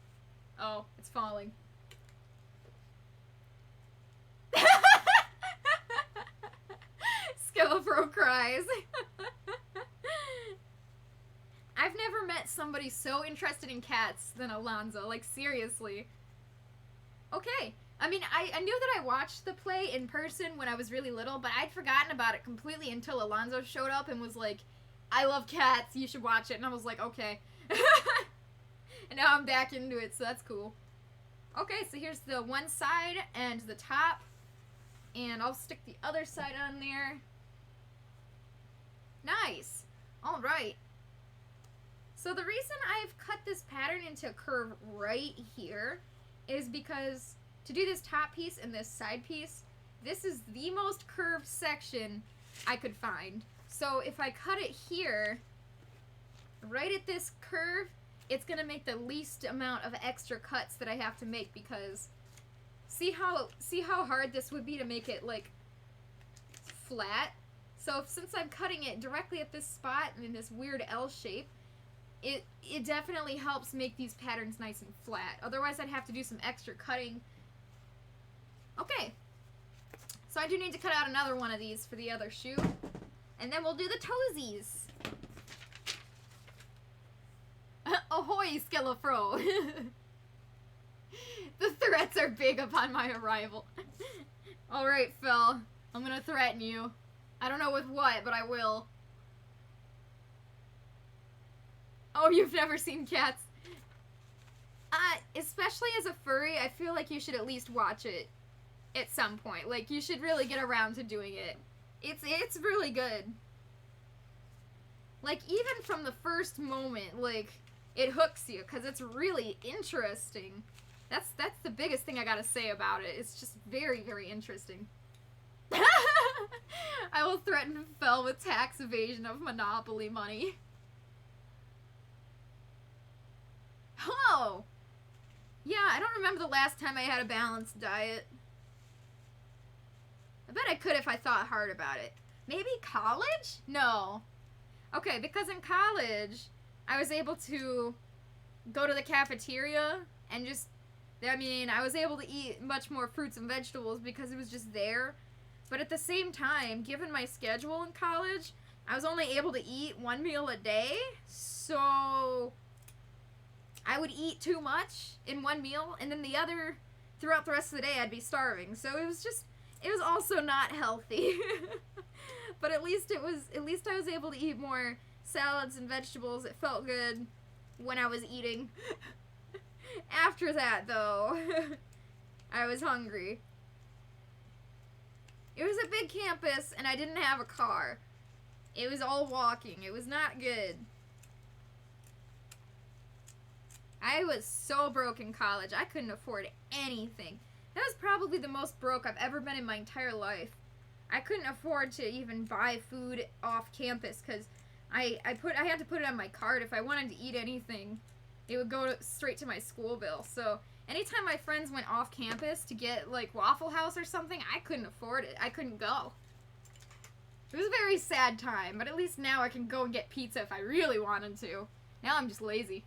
Oh, it's falling. Skillafro cries. I've never met somebody so interested in cats than Alonzo. Like, seriously. Okay. I mean, I knew that I watched the play in person when I was really little, but I'd forgotten about it completely until Alonzo showed up and was like, I love cats, you should watch it. And I was like, okay. And now I'm back into it, so that's cool. Okay, so here's the one side and the top. And I'll stick the other side on there. Nice. Alright. So the reason I've cut this pattern into a curve right here is because to do this top piece and this side piece, this is the most curved section I could find. So if I cut it here, right at this curve, it's going to make the least amount of extra cuts that I have to make, because see how hard this would be to make it, like, flat? So since I'm cutting it directly at this spot and in this weird L shape, it definitely helps make these patterns nice and flat. Otherwise, I'd have to do some extra cutting. Okay. So I do need to cut out another one of these for the other shoe. And then we'll do the toesies. Ahoy, Skillafro! The threats are big upon my arrival. Alright, Phil. I'm gonna threaten you. I don't know with what, but I will. Oh, you've never seen cats? Especially as a furry, I feel like you should at least watch it. at some point. Like, you should really get around to doing it. It's really good. Like, even from the first moment, like, it hooks you, because it's really interesting. That's the biggest thing I gotta say about it. It's just very, very interesting. I will threaten Fel with tax evasion of Monopoly money. Oh! Yeah, I don't remember the last time I had a balanced diet. I bet I could if I thought hard about it. Maybe college? No. Okay, because in college, I was able to go to the cafeteria and just, I mean, I was able to eat much more fruits and vegetables because it was just there. But at the same time, given my schedule in college, I was only able to eat one meal a day. So I would eat too much in one meal, and then the other, throughout the rest of the day, I'd be starving. So it was also not healthy. But at least I was able to eat more salads and vegetables. It felt good when I was eating. After that, though, I was hungry. It was a big campus, and I didn't have a car. It was all walking. It was not good. I was so broke in college. I couldn't afford anything. That was probably the most broke I've ever been in my entire life. I couldn't afford to even buy food off campus because I had to put it on my card. If I wanted to eat anything, it would go straight to my school bill. So anytime my friends went off campus to get like Waffle House or something, I couldn't afford it. I couldn't go. It was a very sad time, but at least now I can go and get pizza if I really wanted to. Now I'm just lazy.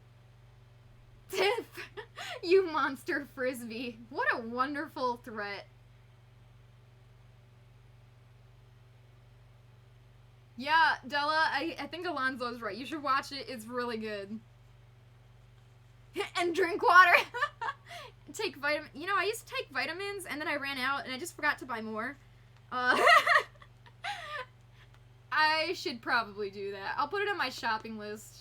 Tiff, you monster frisbee. What a wonderful threat. Yeah, Della, I think Alonzo's right. You should watch it. It's really good. And drink water. Take vitamin. You know, I used to take vitamins, and then I ran out, and I just forgot to buy more. I should probably do that. I'll put it on my shopping list.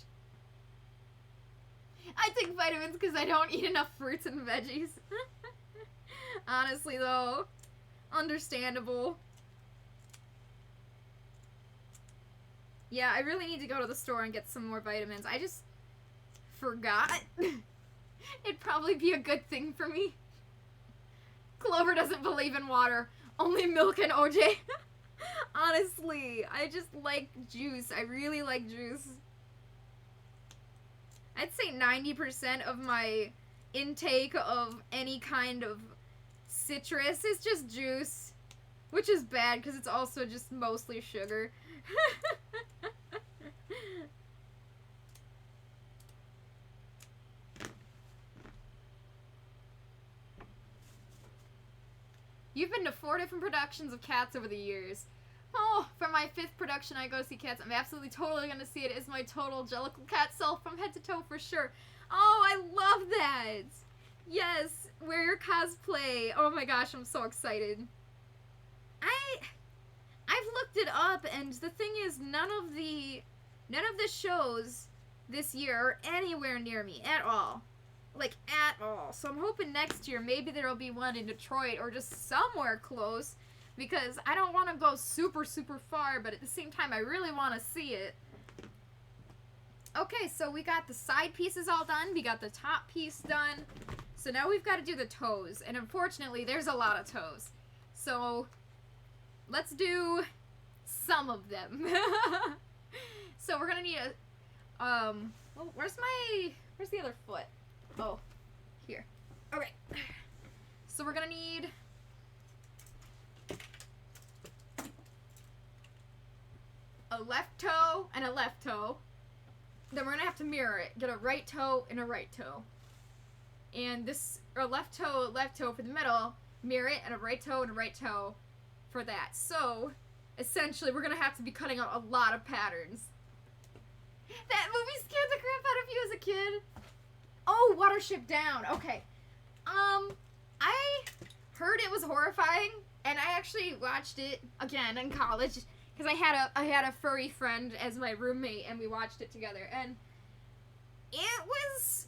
I take vitamins because I don't eat enough fruits and veggies. Honestly, though. Understandable. Yeah, I really need to go to the store and get some more vitamins. I just forgot. It'd probably be a good thing for me. Clover doesn't believe in water. Only milk and OJ. Honestly, I just like juice. I really like juice. I'd say 90% of my intake of any kind of citrus is just juice. Which is bad because it's also just mostly sugar. You've been to 4 different productions of Cats over the years. Oh, for my 5th production I go see Cats. I'm absolutely totally gonna see it as my total Jellicle Cat self from head to toe for sure. Oh, I love that! Yes, wear your cosplay. Oh my gosh, I'm so excited. I've looked it up, and the thing is, none of the shows this year are anywhere near me at all. Like, at all. So I'm hoping next year maybe there'll be one in Detroit or just somewhere close, because I don't want to go super, super far, but at the same time, I really want to see it. Okay, so we got the side pieces all done. We got the top piece done. So now we've got to do the toes, and unfortunately, there's a lot of toes. So let's do some of them. So we're gonna need a, well, where's the other foot? Oh, here. Okay. So we're gonna need a left toe and a left toe. Then we're gonna have to mirror it. Get a right toe and a right toe. And this, or left toe for the middle, mirror it, and a right toe and a right toe for that. So, essentially, we're gonna have to be cutting out a lot of patterns. That movie scared the crap out of you as a kid? Oh, Watership Down. Okay. I heard it was horrifying, and I actually watched it again in college because I had a furry friend as my roommate, and we watched it together, and it was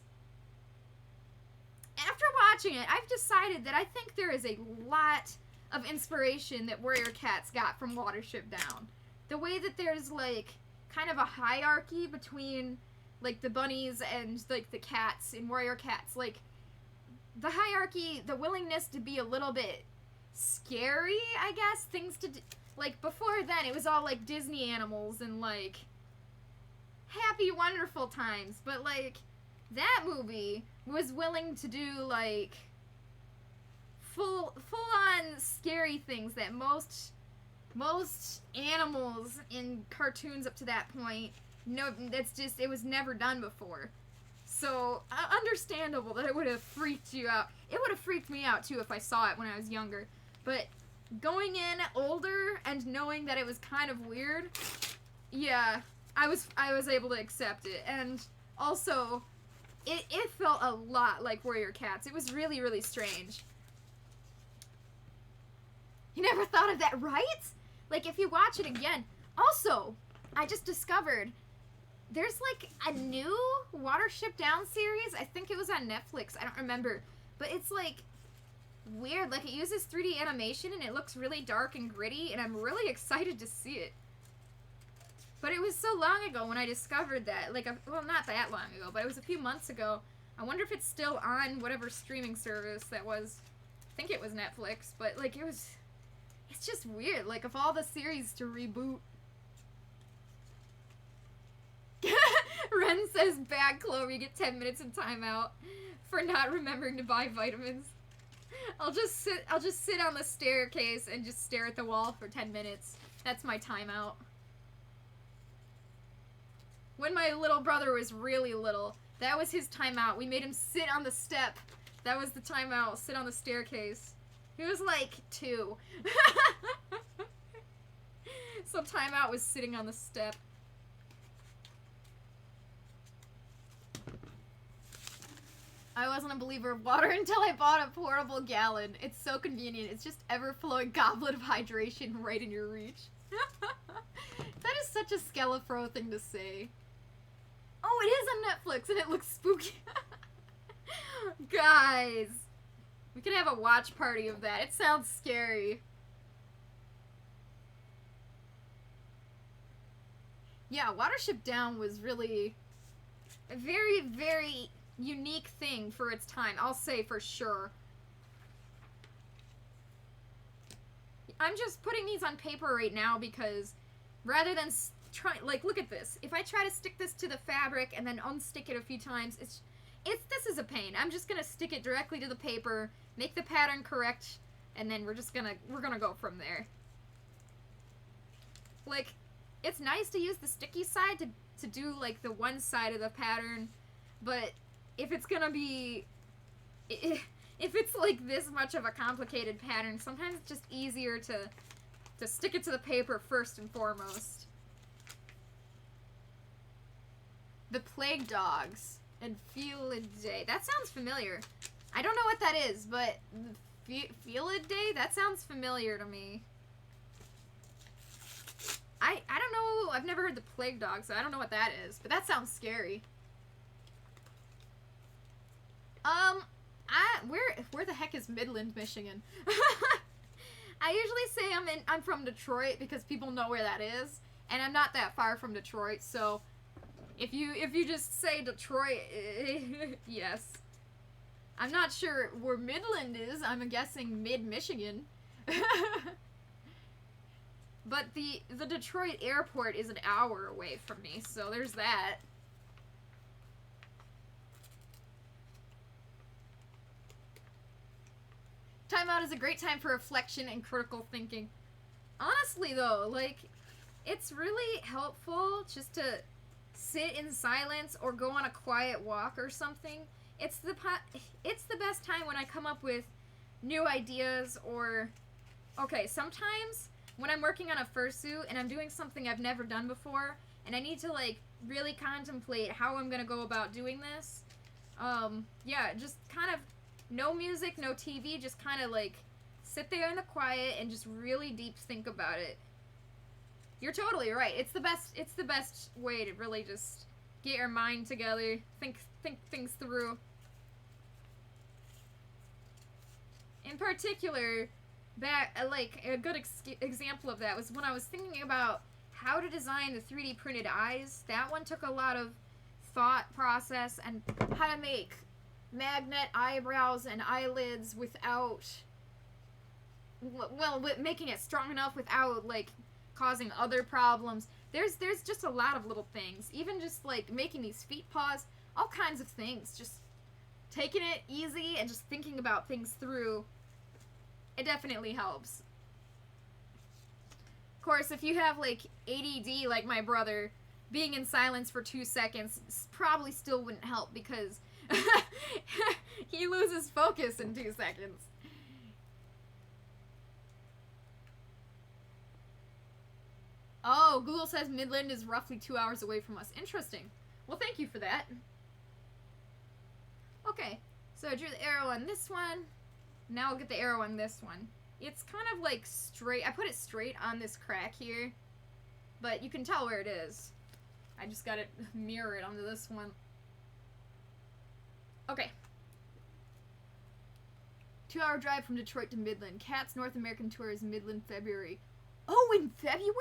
after watching it, I've decided that I think there is a lot of inspiration that Warrior Cats got from Watership Down. The way that there's, like, kind of a hierarchy between, like, the bunnies and, like, the cats in Warrior Cats. Like, the hierarchy, the willingness to be a little bit scary, I guess. Things to do. Like, before then, it was all, like, Disney animals and, like, happy, wonderful times. But, like, that movie was willing to do, like, full-on scary things that most animals in cartoons up to that point, no, that's just, it was never done before. So, understandable that it would have freaked you out. It would have freaked me out, too, if I saw it when I was younger. But going in older and knowing that it was kind of weird, yeah, I was able to accept it. And also, it felt a lot like Warrior Cats. It was really, really strange. You never thought of that, right? Like, if you watch it again. Also, I just discovered there's, like, a new Watership Down series. I think it was on Netflix. I don't remember. But it's, like, weird. Like, it uses 3D animation, and it looks really dark and gritty, and I'm really excited to see it. But it was so long ago when I discovered that. Like, well, not that long ago, but it was a few months ago. I wonder if it's still on whatever streaming service that was. I think it was Netflix, but, like, it was... It's just weird, like, of all the series to reboot. Ren says, bad Chloe, get 10 minutes in timeout for not remembering to buy vitamins. I'll just sit on the staircase and just stare at the wall for 10 minutes. That's my timeout. When my little brother was really little, that was his timeout. We made him sit on the step. That was the timeout, sit on the staircase. He was like 2. So timeout was sitting on the step. I wasn't a believer of water until I bought a portable gallon. It's so convenient. It's just ever-flowing goblet of hydration right in your reach. That is such a Skelefro thing to say. Oh, it is on Netflix and it looks spooky. Guys, we could have a watch party of that. It sounds scary. Yeah, Watership Down was really a very, very unique thing for its time. I'll say for sure. I'm just putting these on paper right now because rather than try, like, look at this. If I try to stick this to the fabric and then unstick it a few times, this is a pain. I'm just gonna stick it directly to the paper, make the pattern correct, and then we're gonna go from there. Like, it's nice to use the sticky side to do, like, the one side of the pattern, but if it's gonna be, if it's, like, this much of a complicated pattern, sometimes it's just easier to stick it to the paper first and foremost. The Plague Dogs and Felidae. That sounds familiar. I don't know what that is, but Felidae? That sounds familiar to me. I don't know. I've never heard the Plague Dog, so I don't know what that is. But that sounds scary. Where the heck is Midland, Michigan? I usually say I'm from Detroit because people know where that is, and I'm not that far from Detroit. So if you just say Detroit, yes. I'm not sure where Midland is. I'm guessing mid-Michigan. But the Detroit airport is an hour away from me, so there's that. Timeout is a great time for reflection and critical thinking. Honestly, though, like, it's really helpful just to sit in silence or go on a quiet walk or something. It's the best time when I come up with new ideas or... Okay, sometimes when I'm working on a fursuit and I'm doing something I've never done before and I need to, like, really contemplate how I'm gonna go about doing this, yeah, just kind of no music, no TV, just kind of, like, sit there in the quiet and just really deep think about it. You're totally right. It's the best way to really just get your mind together, think things through. In particular, like a good example of that was when I was thinking about how to design the 3D printed eyes. That one took a lot of thought process, and how to make magnet eyebrows and eyelids without, well, making it strong enough without like causing other problems. There's just a lot of little things. Even just like making these feet paws, all kinds of things. Just taking it easy and just thinking about things through. It definitely helps. Of course, if you have like ADD like my brother, being in silence for 2 seconds probably still wouldn't help because he loses focus in 2 seconds. Oh, Google says Midland is roughly 2 hours away from us. Interesting. Well, thank you for that. Okay, so I drew the arrow on this one. Now I'll get the arrow on this one. It's kind of like straight. I put it straight on this crack here, but you can tell where it is. I just got it mirrored onto this one. Okay. 2-hour drive from Detroit to Midland. Cat's North American tour is Midland, February. Oh, in February?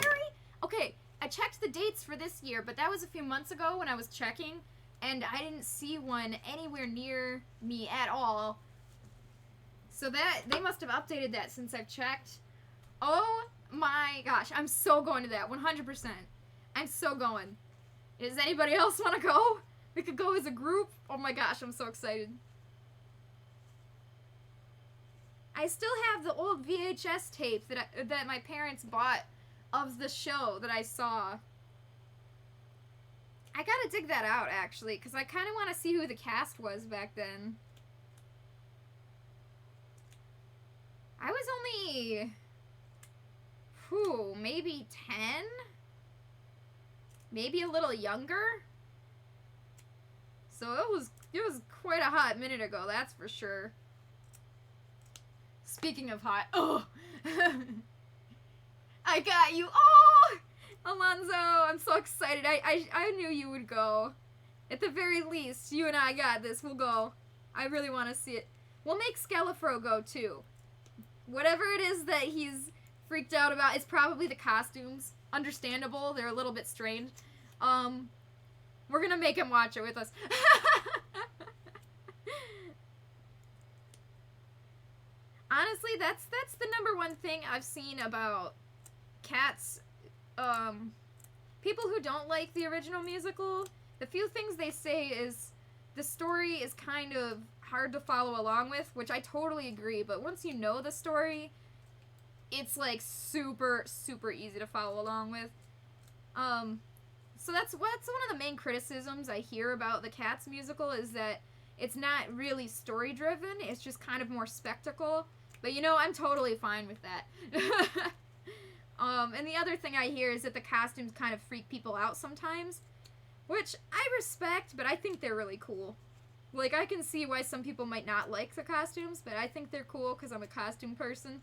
Okay, I checked the dates for this year, but that was a few months ago when I was checking, and I didn't see one anywhere near me at all. So that, they must have updated that since I've checked. Oh my gosh, I'm so going to that, 100%. I'm so going. Does anybody else want to go? We could go as a group. Oh my gosh, I'm so excited. I still have the old VHS tape that my parents bought of the show that I saw. I gotta dig that out, actually, because I kind of want to see who the cast was back then. I was only, maybe 10? Maybe a little younger? So it was quite a hot minute ago, that's for sure. Speaking of hot, oh! I got you! Oh! Alonzo, I'm so excited. I knew you would go. At the very least, you and I got this. We'll go. I really want to see it. We'll make Scalafro go, too. Whatever it is that he's freaked out about, it's probably the costumes. Understandable. They're a little bit strange. We're gonna make him watch it with us. Honestly, that's the #1 thing I've seen about Cats. People who don't like the original musical, the few things they say is the story is kind of hard to follow along with, which I totally agree, but once you know the story, it's like super, super easy to follow along with. So that's one of the main criticisms I hear about the Cats musical, is that it's not really story driven, it's just kind of more spectacle. But you know, I'm totally fine with that. And the other thing I hear is that the costumes kind of freak people out sometimes, which I respect, but I think they're really cool. Like, I can see why some people might not like the costumes, but I think they're cool because I'm a costume person.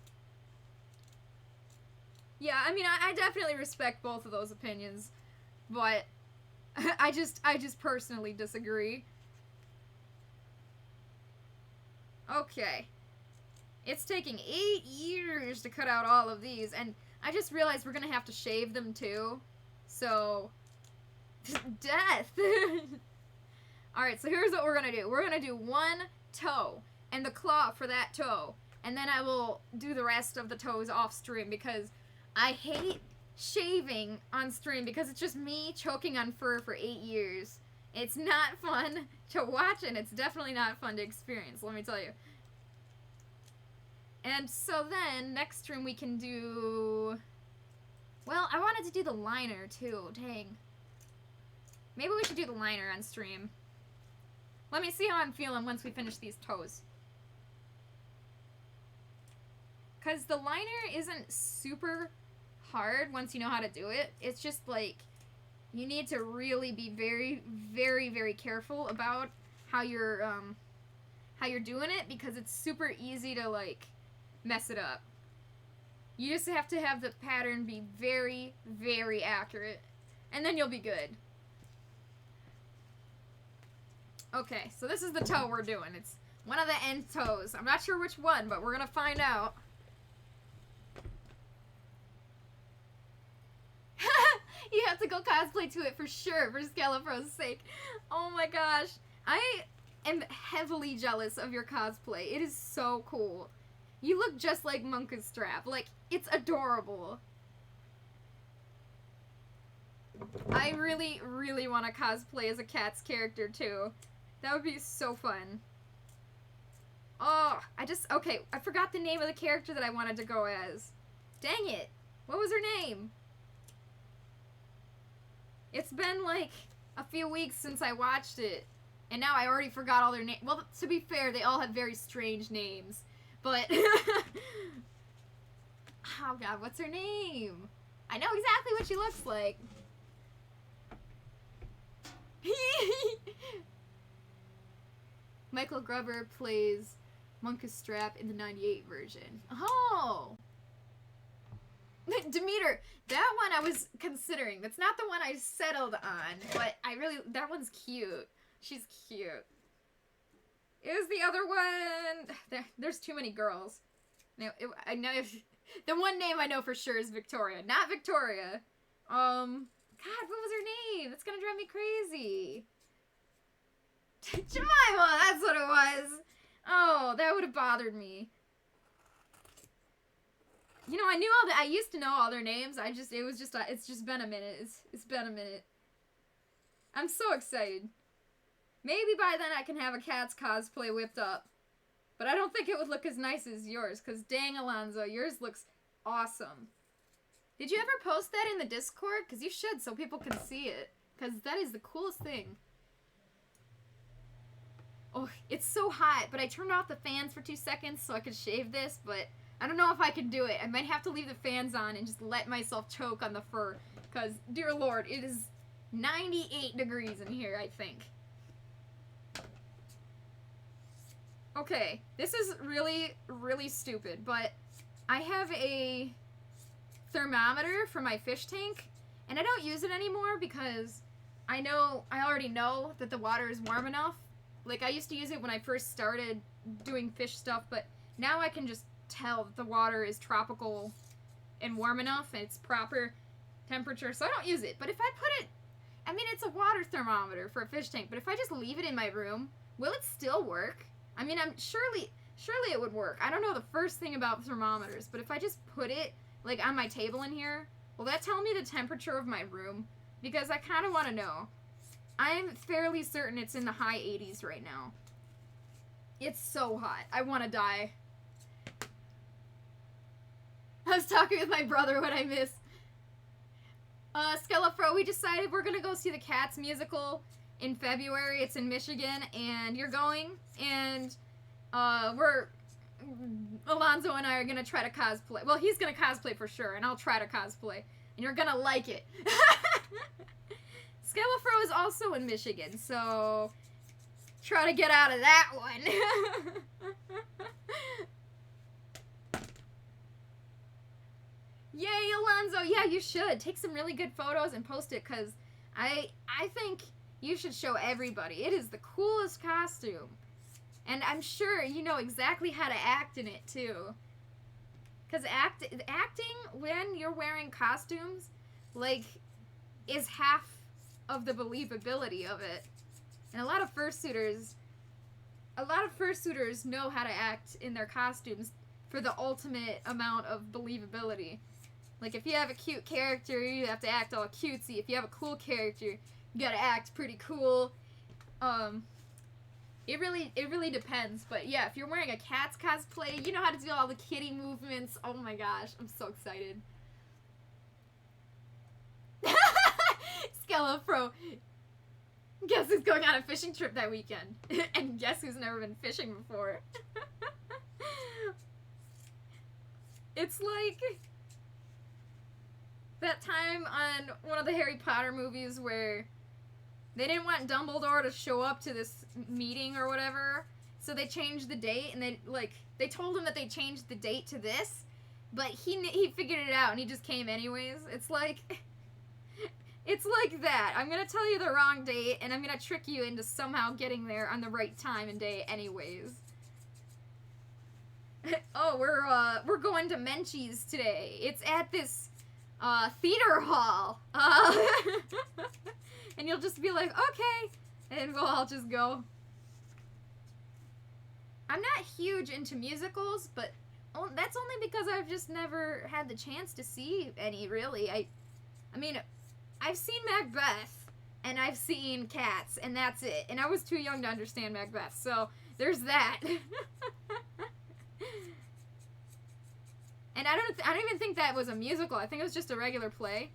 Yeah, I mean, I definitely respect both of those opinions, but I just personally disagree. Okay. It's taking 8 years to cut out all of these, and I just realized we're gonna have to shave them too. So, death! Alright, so here's what we're gonna do. We're gonna do one toe, and the claw for that toe, and then I will do the rest of the toes off stream, because I hate shaving on stream, because it's just me choking on fur for 8 years. It's not fun to watch, and it's definitely not fun to experience, let me tell you. And so then, next stream we can do... Well, I wanted to do the liner, too. Dang. Maybe we should do the liner on stream. Let me see how I'm feeling once we finish these toes. Because the liner isn't super hard once you know how to do it. It's just, like, you need to really be very, very, very careful about how you're doing it, because it's super easy to, like, mess it up. You just have to have the pattern be very, very accurate, and then you'll be good. Okay, so this is the toe we're doing. It's One of the Entos. I'm not sure which one, but we're gonna find out. You have to go cosplay to it for sure, for Scalafro's sake. Oh my gosh. I am heavily jealous of your cosplay. It is so cool. You look just like Monka's Strap. Like, it's adorable. I really, really want to cosplay as a cat's character, too. That would be so fun. Oh, okay, I forgot the name of the character that I wanted to go as. Dang it. What was her name? It's been, like, a few weeks since I watched it. And now I already forgot all their names. Well, to be fair, they all have very strange names. But, oh god, what's her name? I know exactly what she looks like. Michael Gruber plays Monka's Strap in the 98 version. Oh! Demeter, that one I was considering. That's not the one I settled on, but that one's cute. She's cute. Is the other one... There's too many girls. Now, I know the one name I know for sure is Victoria. Not Victoria. God, what was her name? That's gonna drive me crazy. Jemima, that's what it was. Oh, that would have bothered me. You know, I used to know all their names. It's just been a minute. It's been a minute. I'm so excited. Maybe by then I can have a cat's cosplay whipped up. But I don't think it would look as nice as yours, because dang, Alonzo, yours looks awesome. Did you ever post that in the Discord? Because you should, so people can see it. Because that is the coolest thing. Oh, it's so hot, but I turned off the fans for 2 seconds so I could shave this, but I don't know if I can do it. I might have to leave the fans on and just let myself choke on the fur. Because, dear lord, it is 98 degrees in here, I think. Okay, this is really, really stupid, but I have a thermometer for my fish tank, and I don't use it anymore because I already know that the water is warm enough. Like, I used to use it when I first started doing fish stuff, but now I can just tell that the water is tropical and warm enough, and it's proper temperature, so I don't use it. But if I put it, I mean, it's a water thermometer for a fish tank, but if I just leave it in my room, will it still work? I mean, surely it would work. I don't know the first thing about thermometers, but if I just put it, like, on my table in here, will that tell me the temperature of my room? Because I kind of want to know. I'm fairly certain it's in the high 80s right now. It's so hot. I want to die. I was talking with my brother when I missed. Skelafro, we decided we're going to go see the Cats musical in February. It's in Michigan, and you're going, and Alonzo and I are gonna try to cosplay. Well, he's gonna cosplay for sure, and I'll try to cosplay, and you're gonna like it. Skelafro is also in Michigan, so try to get out of that one. Yay, Alonzo! Yeah, you should take some really good photos and post it, cause I think you should show everybody. It is the coolest costume. And I'm sure you know exactly how to act in it, too. Because acting when you're wearing costumes, like, is half of the believability of it. And a lot of fursuiters know how to act in their costumes for the ultimate amount of believability. Like, if you have a cute character, you have to act all cutesy. If you have a cool character, you gotta act pretty cool. It really depends. But yeah, if you're wearing a Cats cosplay, you know how to do all the kitty movements. Oh my gosh, I'm so excited. Skelafro. Guess who's going on a fishing trip that weekend? And guess who's never been fishing before? It's like that time on one of the Harry Potter movies where they didn't want Dumbledore to show up to this meeting or whatever, so they changed the date, and they told him that they changed the date to this, but he figured it out and he just came anyways. It's like that. I'm gonna tell you the wrong date, and I'm gonna trick you into somehow getting there on the right time and day anyways. Oh, we're going to Menchie's today. It's at this theater hall. And you'll just be like, okay, and we'll all just go. I'm not huge into musicals, but that's only because I've just never had the chance to see any, really. I mean, I've seen Macbeth, and I've seen Cats, and that's it. And I was too young to understand Macbeth, so there's that. And I don't even think that was a musical. I think it was just a regular play.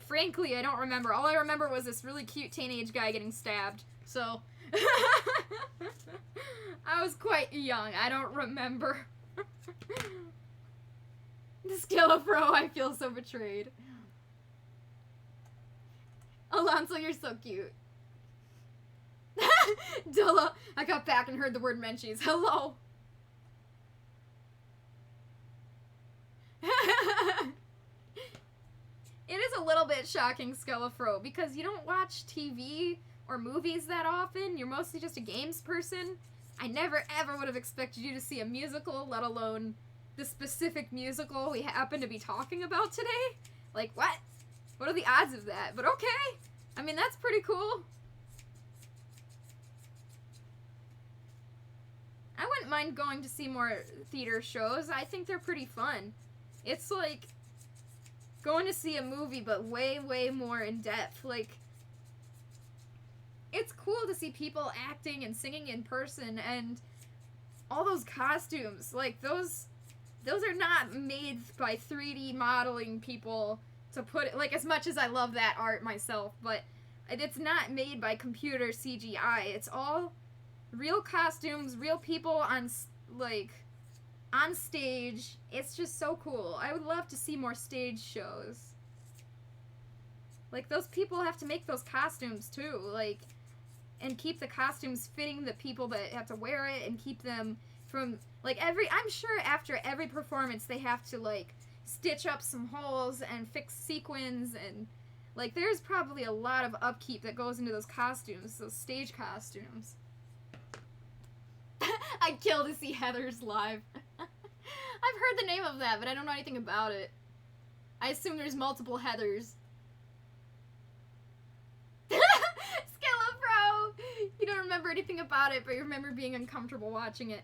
Frankly, I don't remember. All I remember was this really cute teenage guy getting stabbed. So, I was quite young. I don't remember. The Skillafro, I feel so betrayed. Alonso, you're so cute. Dilla, I got back and heard the word Menchie's. Hello. It is a little bit shocking, Skellafro, because you don't watch TV or movies that often. You're mostly just a games person. I never ever would have expected you to see a musical, let alone the specific musical we happen to be talking about today. Like, what? What are the odds of that? But okay. I mean, that's pretty cool. I wouldn't mind going to see more theater shows. I think they're pretty fun. It's like going to see a movie, but way, way more in depth. Like, it's cool to see people acting and singing in person, and all those costumes. Like, those are not made by 3D modeling people to put it, like, as much as I love that art myself, but it's not made by computer CGI. It's all real costumes, real people on, like, on stage. It's just so cool. I would love to see more stage shows. Like, those people have to make those costumes too, like, and keep the costumes fitting the people that have to wear it, and keep them from, like, I'm sure after every performance they have to, like, stitch up some holes and fix sequins, and, like, there's probably a lot of upkeep that goes into those costumes, those stage costumes. I'd kill to see Heathers live. I've heard the name of that, but I don't know anything about it. I assume there's multiple Heathers. Skillafro! You don't remember anything about it, but you remember being uncomfortable watching it.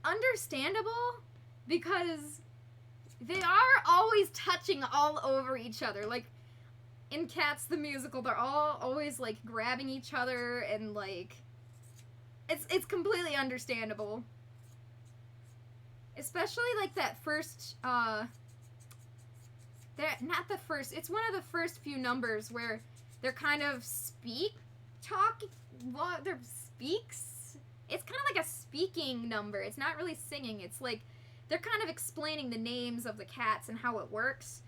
Understandable, because they are always touching all over each other. Like, in Cats the Musical, they're all always, like, grabbing each other, and, like, it's completely understandable. Especially, like, that first, it's one of the first few numbers where they're kind of they're speaks? It's kind of like a speaking number. It's not really singing. It's like, they're kind of explaining the names of the cats and how it works.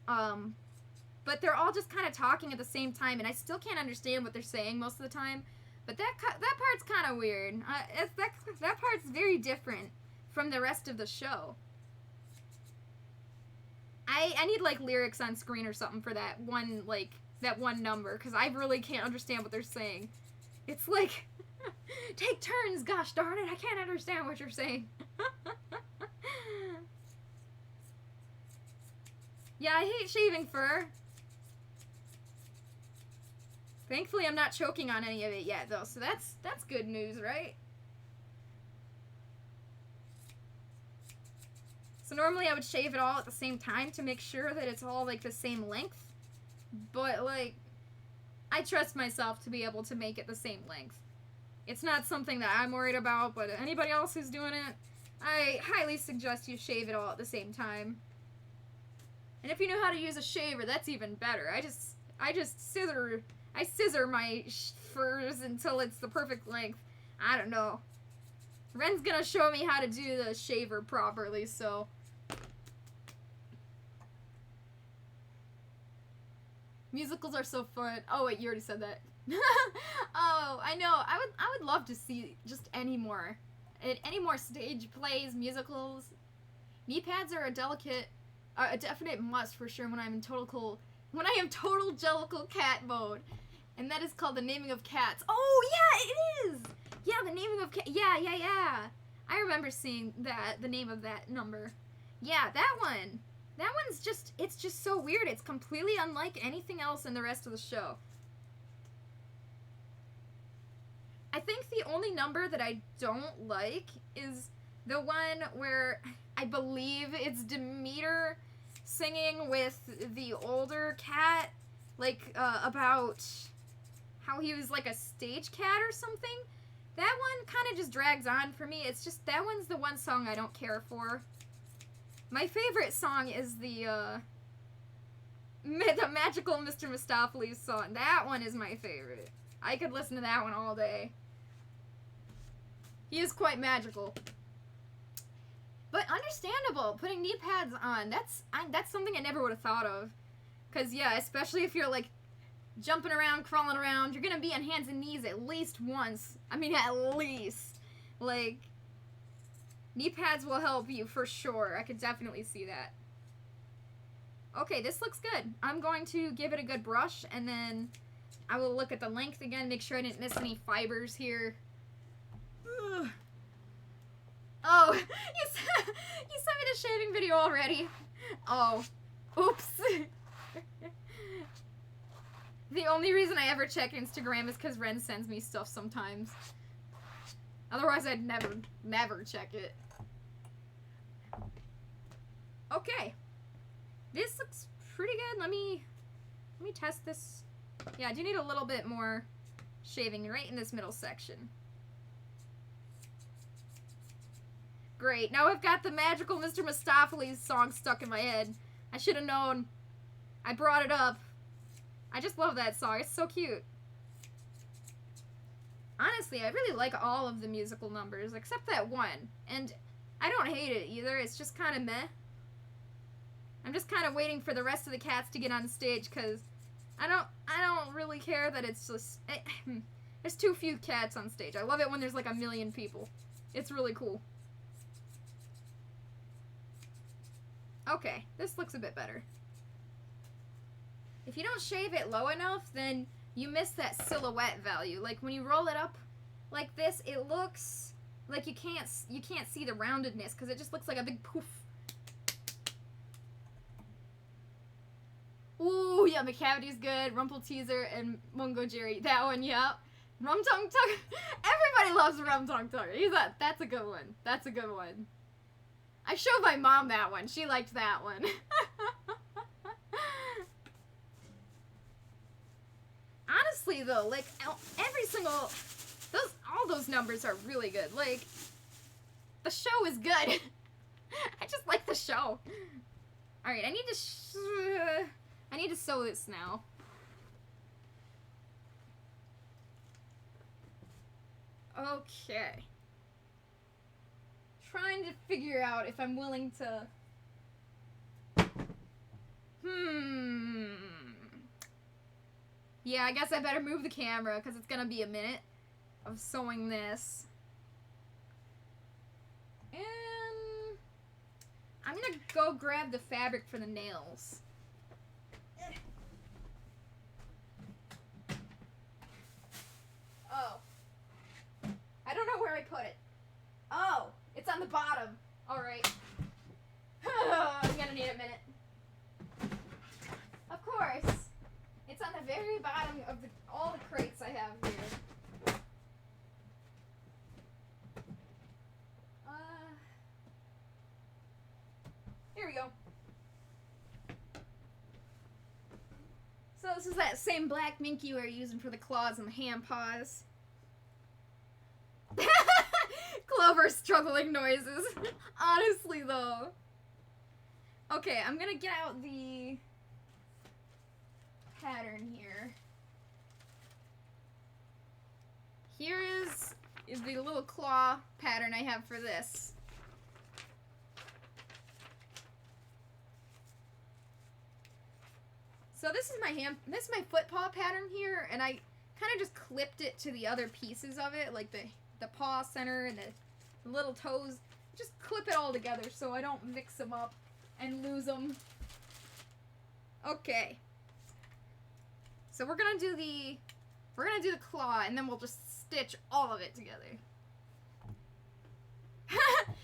But they're all just kind of talking at the same time, and I still can't understand what they're saying most of the time. But that part's kind of weird. That part's very different from the rest of the show. I need, like, lyrics on screen or something for that one, like, that one number, because I really can't understand what they're saying. It's like, take turns, gosh darn it, I can't understand what you're saying. Yeah, I hate shaving fur. Thankfully, I'm not choking on any of it yet, though, so that's good news, right? So normally I would shave it all at the same time to make sure that it's all, like, the same length. But, like, I trust myself to be able to make it the same length. It's not something that I'm worried about, but anybody else who's doing it, I highly suggest you shave it all at the same time. And if you know how to use a shaver, that's even better. I just scissor my furs until it's the perfect length. I don't know. Ren's gonna show me how to do the shaver properly, so. Musicals are so fun. Oh wait, you already said that. Oh, I know. I would love to see just any more stage plays, musicals. Knee pads are a definite must for sure when I am total Jellicle cat mode. And that is called The Naming of Cats. Oh, yeah, it is! Yeah, the naming of yeah. I remember seeing the name of that number. Yeah, that one. That one's just, it's just so weird. It's completely unlike anything else in the rest of the show. I think the only number that I don't like is the one where I believe it's Demeter singing with the older cat, like, about how he was like a stage cat or something. That one kind of just drags on for me. It's just, that one's the one song I don't care for. My favorite song is the magical Mr. Mistopheles song. That one is my favorite. I could listen to that one all day. He is quite magical. But understandable, putting knee pads on. That's something I never would have thought of. Because, yeah, especially if you're, like, jumping around, crawling around, you're gonna be on hands and knees at least once. I mean, at least. Like, knee pads will help you for sure. I could definitely see that. Okay, this looks good. I'm going to give it a good brush, and then I will look at the length again, make sure I didn't miss any fibers here. Ugh. Oh, you sent me the shaving video already. Oh, oops. The only reason I ever check Instagram is because Ren sends me stuff sometimes. Otherwise, I'd never check it. Okay. This looks pretty good. Let me test this. Yeah, I do need a little bit more shaving right in this middle section. Great. Now I've got the magical Mr. Mistopheles song stuck in my head. I should have known. I brought it up. I just love that song. It's so cute. Honestly, I really like all of the musical numbers, except that one. And I don't hate it either. It's just kind of meh. I'm just kind of waiting for the rest of the cats to get on stage, because I don't really care that it's just... there's too few cats on stage. I love it when there's like 1 million people. It's really cool. Okay, this looks a bit better. If you don't shave it low enough, then you miss that silhouette value. Like when you roll it up like this, it looks like you can't see the roundedness because it just looks like a big poof. Ooh, yeah, McCavity's good. Rumple Teaser and Mungo Jerry. That one, yep. Rum Tung Tung. Everybody loves Rum Tung Tung. That's a good one. That's a good one. I showed my mom that one. She liked that one. Honestly, though, like, every single... all those numbers are really good. Like, the show is good. I just like the show. Alright, I need to sew this now. Okay. Trying to figure out if I'm willing to... Yeah, I guess I better move the camera because it's gonna be a minute of sewing this. And I'm gonna go grab the fabric for the nails. Oh. I don't know where I put it. Oh, it's on the bottom. Alright. I'm gonna need a minute. Of course. It's on the very bottom of all the crates I have here. Here we go. So this is that same black minky we were using for the claws and the hand paws. Clover struggling noises. Honestly, though. Okay, I'm gonna get out the pattern here. Here is the little claw pattern I have for this. So this is my foot paw pattern here, and I kind of just clipped it to the other pieces of it, like the paw center and the little toes. Just clip it all together so I don't mix them up and lose them. Okay. So we're gonna do the claw, and then we'll just stitch all of it together.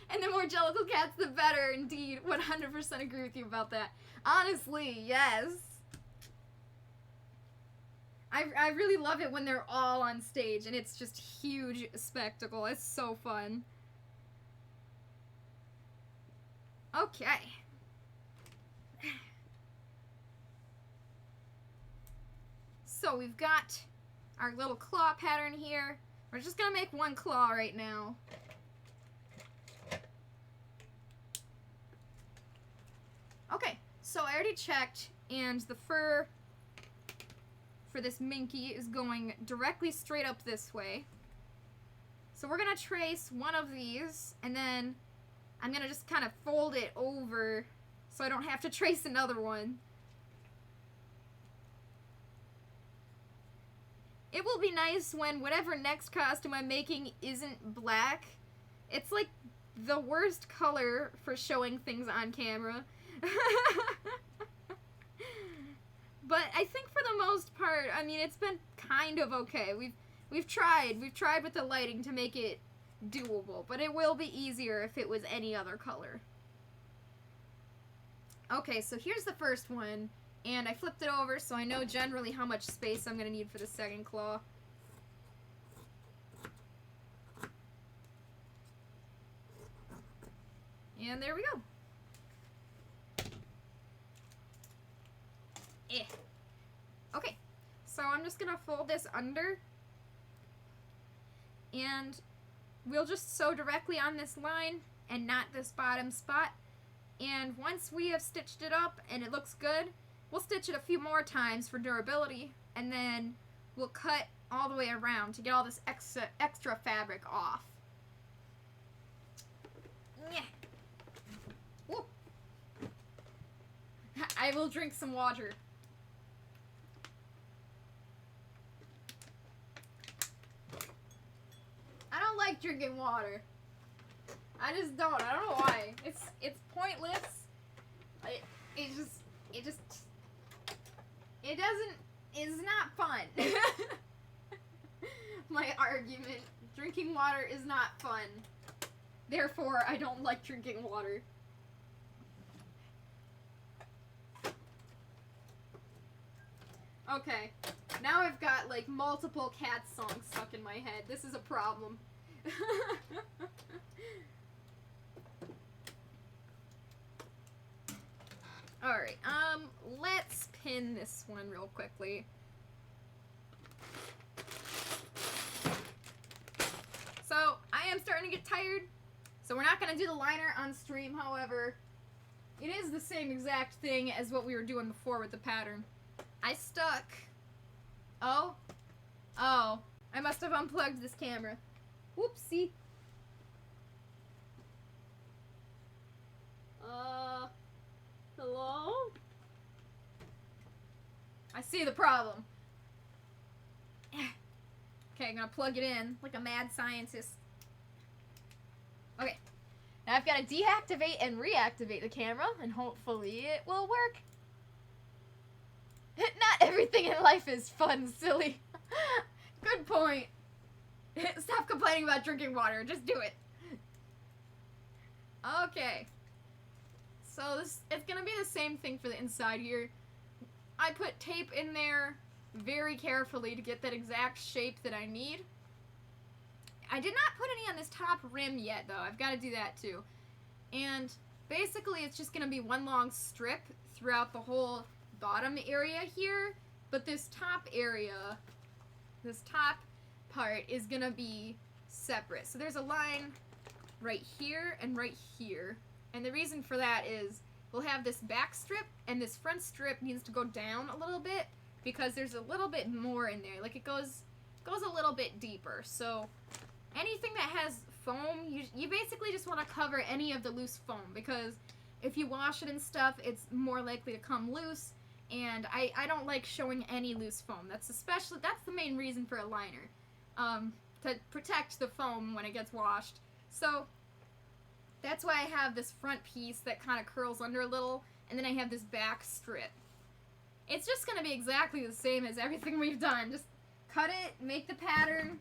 And the more Jellicle cats, the better, indeed. 100% agree with you about that. Honestly, yes. I really love it when they're all on stage, and it's just huge spectacle. It's so fun. Okay. So we've got our little claw pattern here. We're just gonna make one claw right now. Okay, so I already checked, and the fur for this Minky is going directly straight up this way. So we're gonna trace one of these, and then I'm gonna just kind of fold it over so I don't have to trace another one. It will be nice when whatever next costume I'm making isn't black. It's like the worst color for showing things on camera. But I think for the most part, I mean, it's been kind of okay. We've tried with the lighting to make it doable, but it will be easier if it was any other color. Okay, so here's the first one, and I flipped it over so I know generally how much space I'm going to need for the second claw. And there we go. Okay, so I'm just gonna fold this under, and we'll just sew directly on this line and not this bottom spot. And once we have stitched it up and it looks good, we'll stitch it a few more times for durability, and then we'll cut all the way around to get all this extra fabric off. Whoop. I will drink some water. I don't like drinking water. I just don't. I don't know why. It's pointless. It's not fun. My argument. Drinking water is not fun. Therefore, I don't like drinking water. Okay. Now I've got, like, multiple cat songs stuck in my head. This is a problem. Alright, let's pin this one real quickly. So, I am starting to get tired, so we're not going to do the liner on stream, however. It is the same exact thing as what we were doing before with the pattern. I stuck... Oh, I must have unplugged this camera. Whoopsie. Hello? I see the problem. Okay, I'm gonna plug it in like a mad scientist. Okay. Now I've got to deactivate and reactivate the camera, and hopefully it will work. Not everything in life is fun, silly. Good point. Stop complaining about drinking water. Just do it. Okay. So it's gonna be the same thing for the inside here. I put tape in there very carefully to get that exact shape that I need. I did not put any on this top rim yet, though. I've got to do that, too. And basically, it's just going to be one long strip throughout the whole bottom area here. But this top area, this top part, is going to be separate. So there's a line right here and right here. And the reason for that is we'll have this back strip, and this front strip needs to go down a little bit because there's a little bit more in there. Like, it goes a little bit deeper. So anything that has foam, you basically just want to cover any of the loose foam, because if you wash it and stuff, it's more likely to come loose, and I don't like showing any loose foam. That's the main reason for a liner, to protect the foam when it gets washed. So that's why I have this front piece that kind of curls under a little, and then I have this back strip. It's just going to be exactly the same as everything we've done. Just cut it, make the pattern,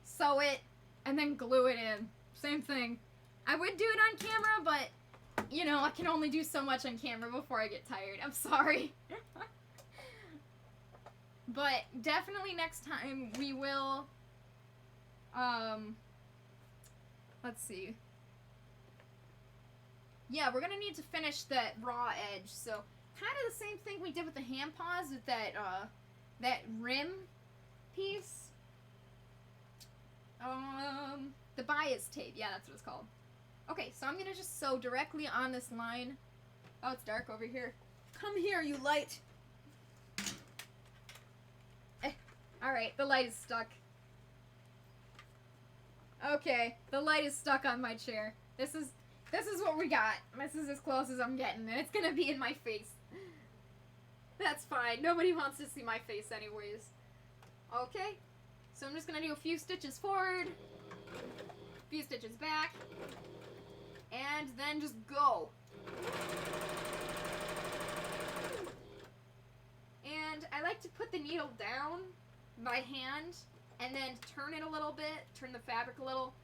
sew it, and then glue it in. Same thing. I would do it on camera, but, you know, I can only do so much on camera before I get tired. I'm sorry. But definitely next time we will, let's see. Yeah, we're gonna need to finish that raw edge, so kind of the same thing we did with the hand paws with that, that rim piece. The bias tape, yeah, that's what it's called. Okay, so I'm gonna just sew directly on this line. Oh, it's dark over here. Come here, you light. Alright, the light is stuck. Okay, the light is stuck on my chair. This is what we got. This is as close as I'm getting, and it's gonna be in my face. That's fine. Nobody wants to see my face anyways. Okay, so I'm just gonna do a few stitches forward, a few stitches back, and then just go. And I like to put the needle down by hand and then turn it a little bit, turn the fabric a little,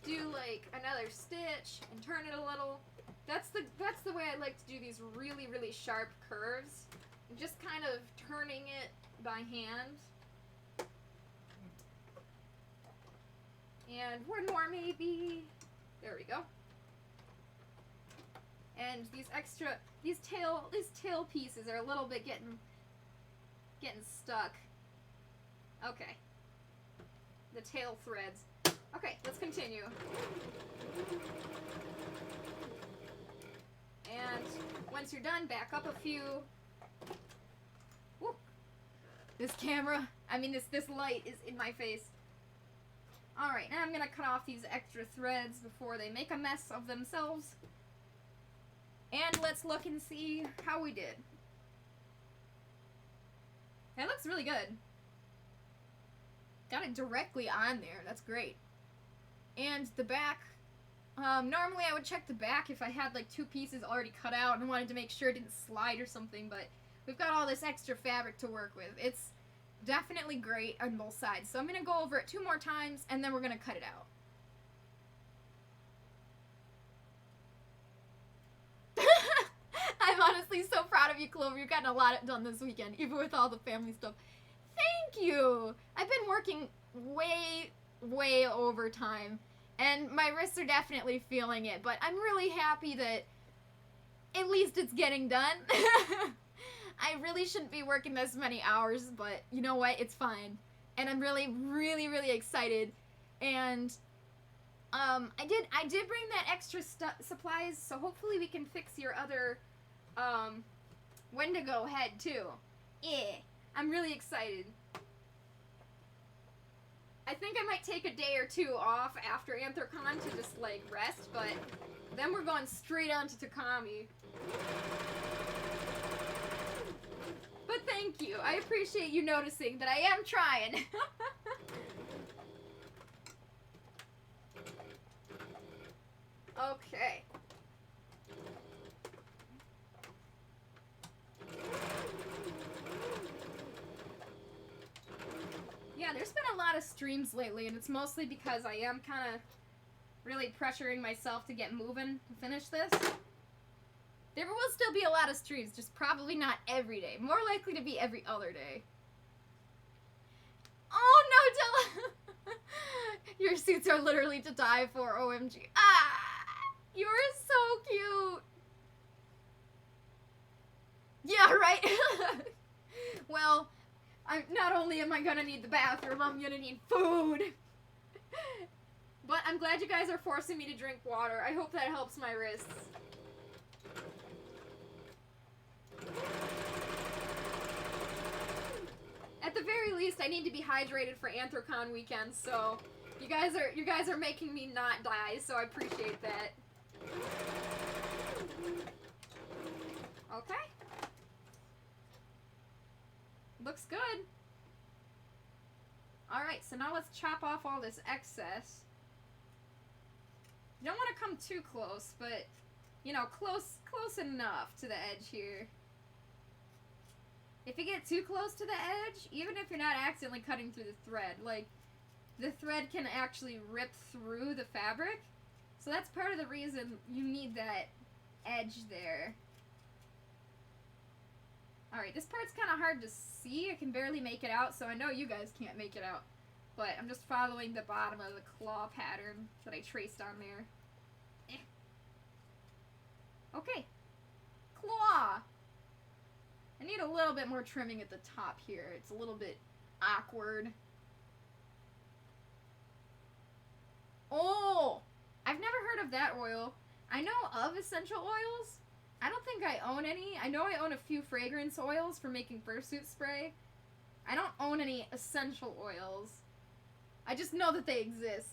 do like another stitch and turn it a little. That's the way I like to do these really, really sharp curves. Just kind of turning it by hand. And one more maybe. There we go. And these tail pieces are a little bit getting stuck. Okay. The tail threads. Okay, let's continue. And once you're done, back up a few. Woo. This light is in my face. Alright, now I'm gonna cut off these extra threads before they make a mess of themselves. And let's look and see how we did. That looks really good. Got it directly on there. That's great. And the back, normally I would check the back if I had like two pieces already cut out and wanted to make sure it didn't slide or something, but we've got all this extra fabric to work with. It's definitely great on both sides. So I'm going to go over it 2 more times and then we're going to cut it out. I'm honestly so proud of you, Clover. You've gotten a lot done this weekend, even with all the family stuff. Thank you! I've been working way overtime, and my wrists are definitely feeling it, but I'm really happy that at least it's getting done. I really shouldn't be working this many hours, but you know what? It's fine. And I'm really excited. And I did bring that extra supplies, so hopefully we can fix your other Wendigo head too. Yeah, I'm really excited. I think I might take a day or 2 off after Anthrocon to just like rest, but then we're going straight on to Takami. But thank you. I appreciate you noticing that I am trying. Okay. Yeah, there's been a lot of streams lately, and it's mostly because I am kind of really pressuring myself to get moving to finish this. There will still be a lot of streams, just probably not every day. More likely to be every other day. Oh no, Della! Your suits are literally to die for, OMG. Ah! You're so cute! Yeah, right? Well, not only am I gonna need the bathroom, I'm gonna need food. But I'm glad you guys are forcing me to drink water. I hope that helps my wrists. At the very least, I need to be hydrated for Anthrocon weekend, so you guys are making me not die, so I appreciate that. Okay. Looks good. Alright, so now let's chop off all this excess. You don't want to come too close, but, you know, close enough to the edge here. If you get too close to the edge, even if you're not accidentally cutting through the thread, like, the thread can actually rip through the fabric. So that's part of the reason you need that edge there. Alright, this part's kind of hard to see. I can barely make it out, so I know you guys can't make it out. But I'm just following the bottom of the claw pattern that I traced on there. Okay. Claw! I need a little bit more trimming at the top here. It's a little bit awkward. Oh! I've never heard of that oil. I know of essential oils. I don't think I own any. I know I own a few fragrance oils for making fursuit spray. I don't own any essential oils. I just know that they exist.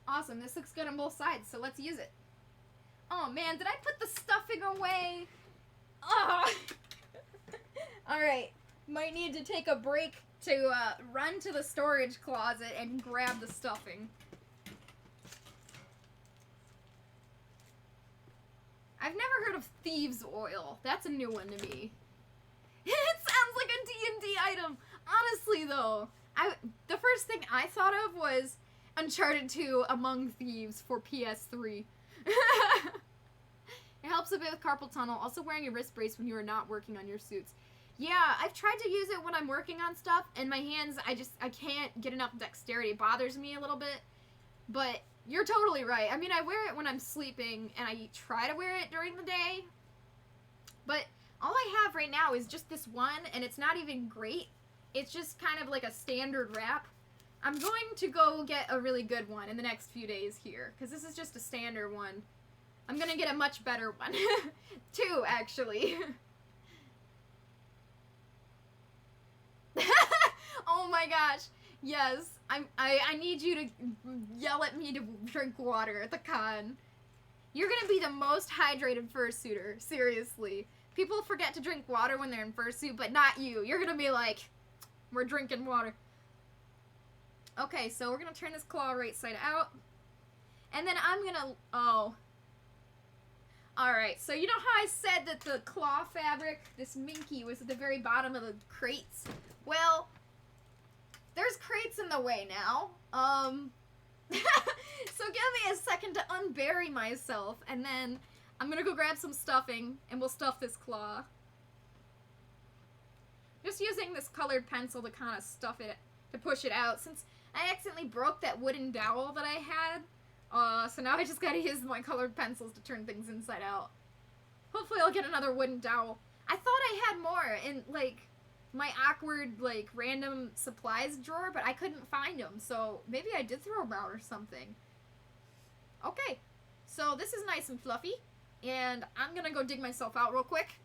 Awesome, this looks good on both sides, so let's use it. Oh man, did I put the stuffing away? Oh. Alright, might need to take a break to run to the storage closet and grab the stuffing. I've never heard of thieves' oil. That's a new one to me. It sounds like a D&D item. Honestly, though, the first thing I thought of was Uncharted 2 Among Thieves for PS3. It helps a bit with carpal tunnel. Also wearing a wrist brace when you are not working on your suits. Yeah, I've tried to use it when I'm working on stuff, and my hands, I can't get enough dexterity. It bothers me a little bit, but you're totally right. I mean, I wear it when I'm sleeping, and I try to wear it during the day, but all I have right now is just this one, and it's not even great. It's just kind of like a standard wrap. I'm going to go get a really good one in the next few days here, because this is just a standard one. I'm gonna get a much better one. Two, actually. Oh my gosh. Yes, I need you to yell at me to drink water at the con. You're gonna be the most hydrated fursuiter, seriously. People forget to drink water when they're in fursuit, but not you. You're gonna be like, we're drinking water. Okay, so we're gonna turn this claw right side out. And then I'm gonna, oh. Alright, so you know how I said that the claw fabric, this minky, was at the very bottom of the crates? Well, there's crates in the way now. So give me a second to unbury myself, and then I'm gonna go grab some stuffing, and we'll stuff this claw. Just using this colored pencil to kind of stuff it, to push it out, since I accidentally broke that wooden dowel that I had. So now I just gotta use my colored pencils to turn things inside out. Hopefully I'll get another wooden dowel. I thought I had more in, like, my awkward, like, random supplies drawer, but I couldn't find them, so maybe I did throw them out or something. Okay, so this is nice and fluffy, and I'm gonna go dig myself out real quick,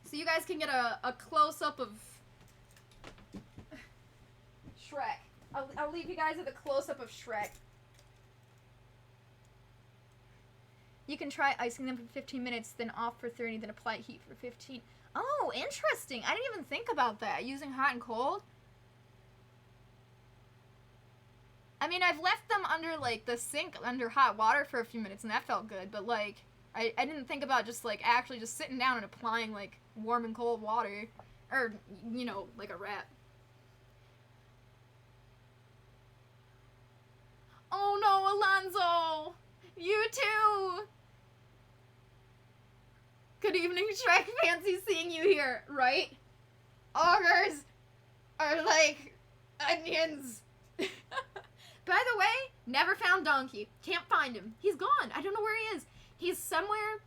so you guys can get a close-up of Shrek. I'll leave you guys with a close-up of Shrek. You can try icing them for 15 minutes, then off for 30, then apply heat for 15. Oh, interesting. I didn't even think about that. Using hot and cold. I mean, I've left them under, like, the sink under hot water for a few minutes, and that felt good. But, like, I didn't think about just, like, actually just sitting down and applying, like, warm and cold water. Or, you know, like a wrap. Oh, no, Alonzo! You too! Good evening, Shrek. Fancy seeing you here, right? Augurs are like onions. By the way, never found Donkey. Can't find him. He's gone. I don't know where he is. He's somewhere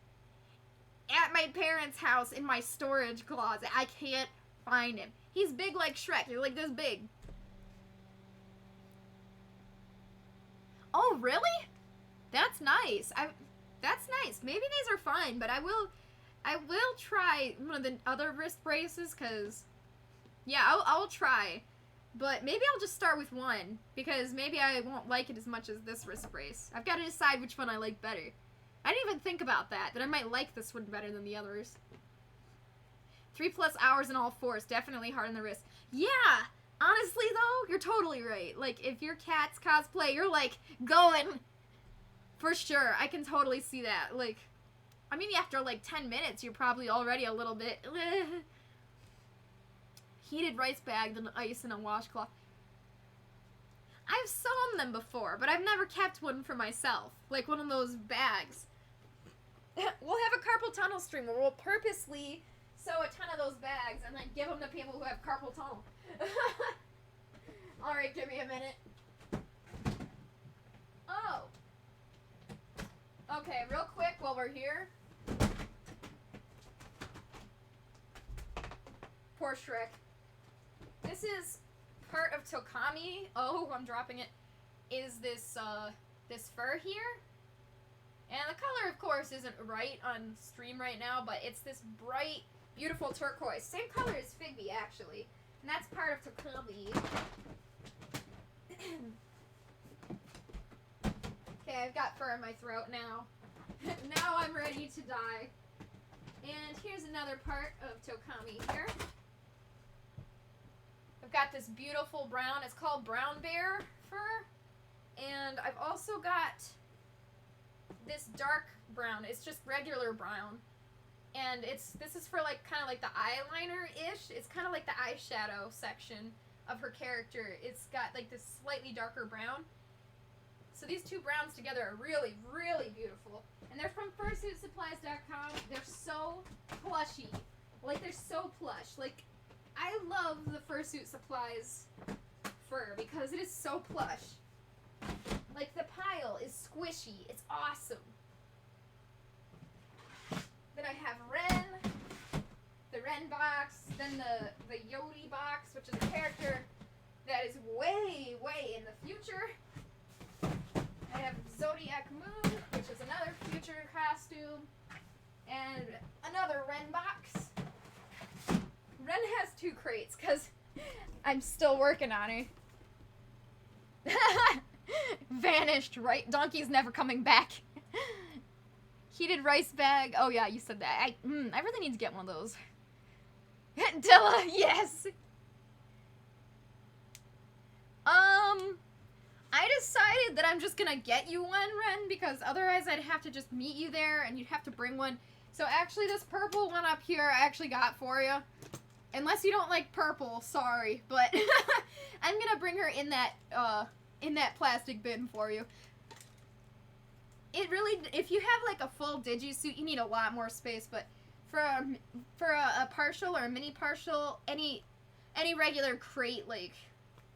at my parents' house in my storage closet. I can't find him. He's big like Shrek. He's like this big. Oh, really? That's nice. That's nice. Maybe these are fine, but I will try one of the other wrist braces, because, yeah, I'll try. But maybe I'll just start with one, because maybe I won't like it as much as this wrist brace. I've got to decide which one I like better. I didn't even think about that I might like this one better than the others. 3+ hours in all fours, definitely hard on the wrist. Yeah! Honestly, though, you're totally right. Like, if your cat's cosplay, you're, like, going. For sure, I can totally see that. Like, I mean, after, like, 10 minutes, you're probably already a little bit... Heated rice bag, then ice, and a washcloth. I've sewn them before, but I've never kept one for myself. Like one of those bags. We'll have a carpal tunnel stream where we'll purposely sew a ton of those bags and then give them to people who have carpal tunnel. Alright, give me a minute. Oh. Okay, real quick while we're here. Poor Shrek. This is part of Tokami. Oh, I'm dropping it. Is this this fur here? And the color, of course, isn't right on stream right now, but it's this bright, beautiful turquoise. Same color as Figby, actually. And that's part of Tokami. Okay, I've got fur in my throat now. Now I'm ready to die. And here's another part of Tokami here. I've got this beautiful brown. It's called brown bear fur. And I've also got this dark brown. It's just regular brown. And this is for like kind of like the eyeliner-ish. It's kind of like the eyeshadow section of her character. It's got like this slightly darker brown. So these two browns together are really, really beautiful. And they're from fursuitsupplies.com. They're so plushy. Like, they're so plush. Like, I love the Fursuit Supplies fur because it is so plush. Like, the pile is squishy. It's awesome. Then I have Ren, the Ren box, then the Yodi box, which is a character that is way, way in the future. I have Zodiac Moon, which is another future costume, and another Ren box. Ren has 2 crates, because I'm still working on her. Vanished, right? Donkey's never coming back. Heated rice bag. Oh yeah, you said that. I really need to get one of those. Dilla, yes! I decided that I'm just gonna get you one, Ren, because otherwise I'd have to just meet you there and you'd have to bring one. So actually this purple one up here I actually got for you. Unless you don't like purple, sorry, but I'm gonna bring her in that plastic bin for you. It really, if you have like a full Digisuit, you need a lot more space, but for a partial or a mini partial, any regular crate, like,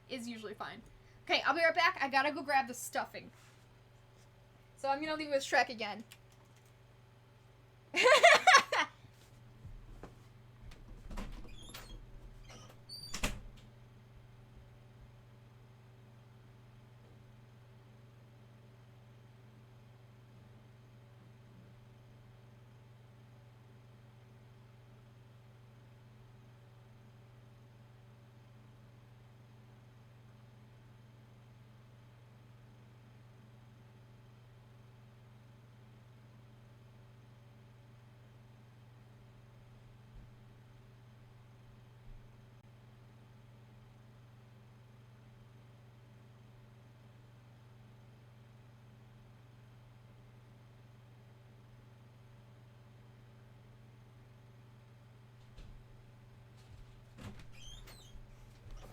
is usually fine. Okay, I'll be right back. I gotta go grab the stuffing. So I'm gonna leave with Shrek again.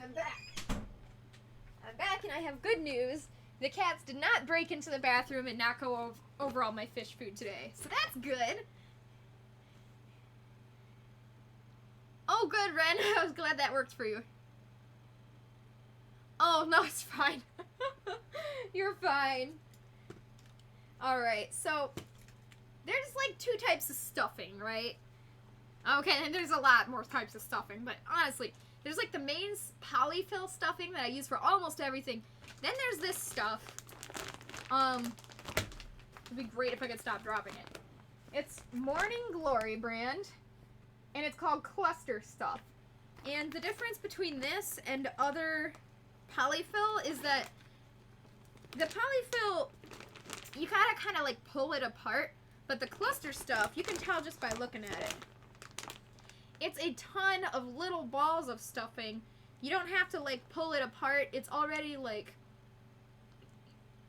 I'm back. I'm back and I have good news. The cats did not break into the bathroom and not go over all my fish food today. So that's good. Oh, good, Ren. I was glad that worked for you. Oh, no, it's fine. You're fine. Alright, so there's like 2 types of stuffing, right? Okay, and there's a lot more types of stuffing, but honestly, there's like the main polyfill stuffing that I use for almost everything. Then there's this stuff. It'd be great if I could stop dropping it. It's Morning Glory brand, and it's called Cluster Stuff. And the difference between this and other polyfill is that the polyfill, you gotta kind of like pull it apart, but the Cluster Stuff, you can tell just by looking at it. It's a ton of little balls of stuffing. You don't have to, like, pull it apart. It's already, like,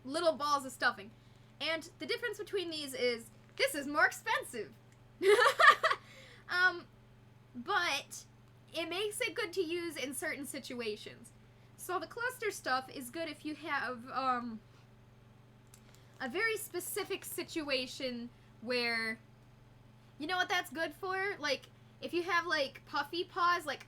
little balls of stuffing. And the difference between these is, this is more expensive. But it makes it good to use in certain situations. So the cluster stuff is good if you have a very specific situation where, you know what that's good for? Like, if you have, like, puffy paws, like,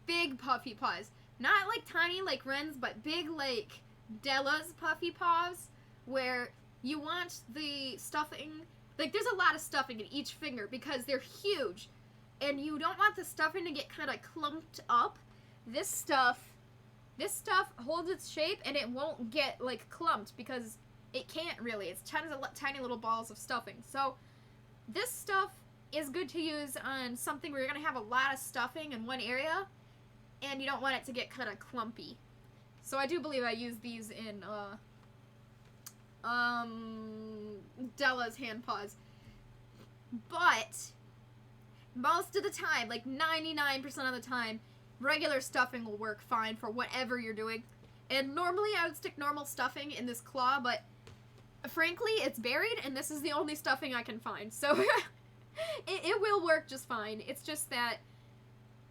big puffy paws. Not, like, tiny, like Ren's, but big, like, Della's puffy paws, where you want the stuffing, like, there's a lot of stuffing in each finger because they're huge, and you don't want the stuffing to get kind of clumped up. This stuff holds its shape, and it won't get, like, clumped, because it can't really. It's tiny little balls of stuffing. So, this stuff is good to use on something where you're going to have a lot of stuffing in one area, and you don't want it to get kind of clumpy. So I do believe I use these in, Della's hand paws. But, most of the time, like 99% of the time, regular stuffing will work fine for whatever you're doing. And normally I would stick normal stuffing in this claw, but frankly, it's buried, and this is the only stuffing I can find. So, it will work just fine. It's just that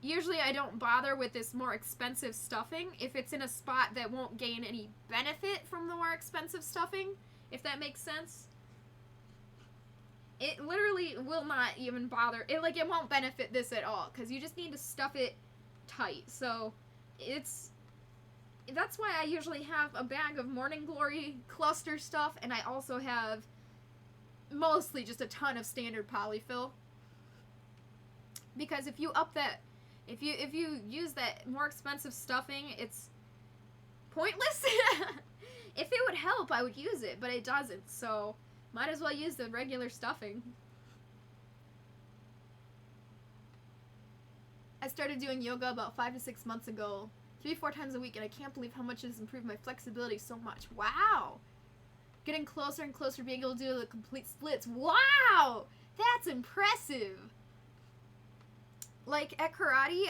usually I don't bother with this more expensive stuffing if it's in a spot that won't gain any benefit from the more expensive stuffing, if that makes sense. It literally will not even bother. It won't benefit this at all, because you just need to stuff it tight. So, that's why I usually have a bag of Morning Glory cluster stuff, and I also have mostly just a ton of standard polyfill. Because if you up that, if you use that more expensive stuffing, it's pointless. If it would help, I would use it, but it doesn't, so might as well use the regular stuffing. I started doing yoga about 5 to 6 months ago, 3-4 times a week, and I can't believe how much it has improved my flexibility so much. Wow! Getting closer and closer to being able to do the complete splits. Wow! That's impressive! Like, at karate,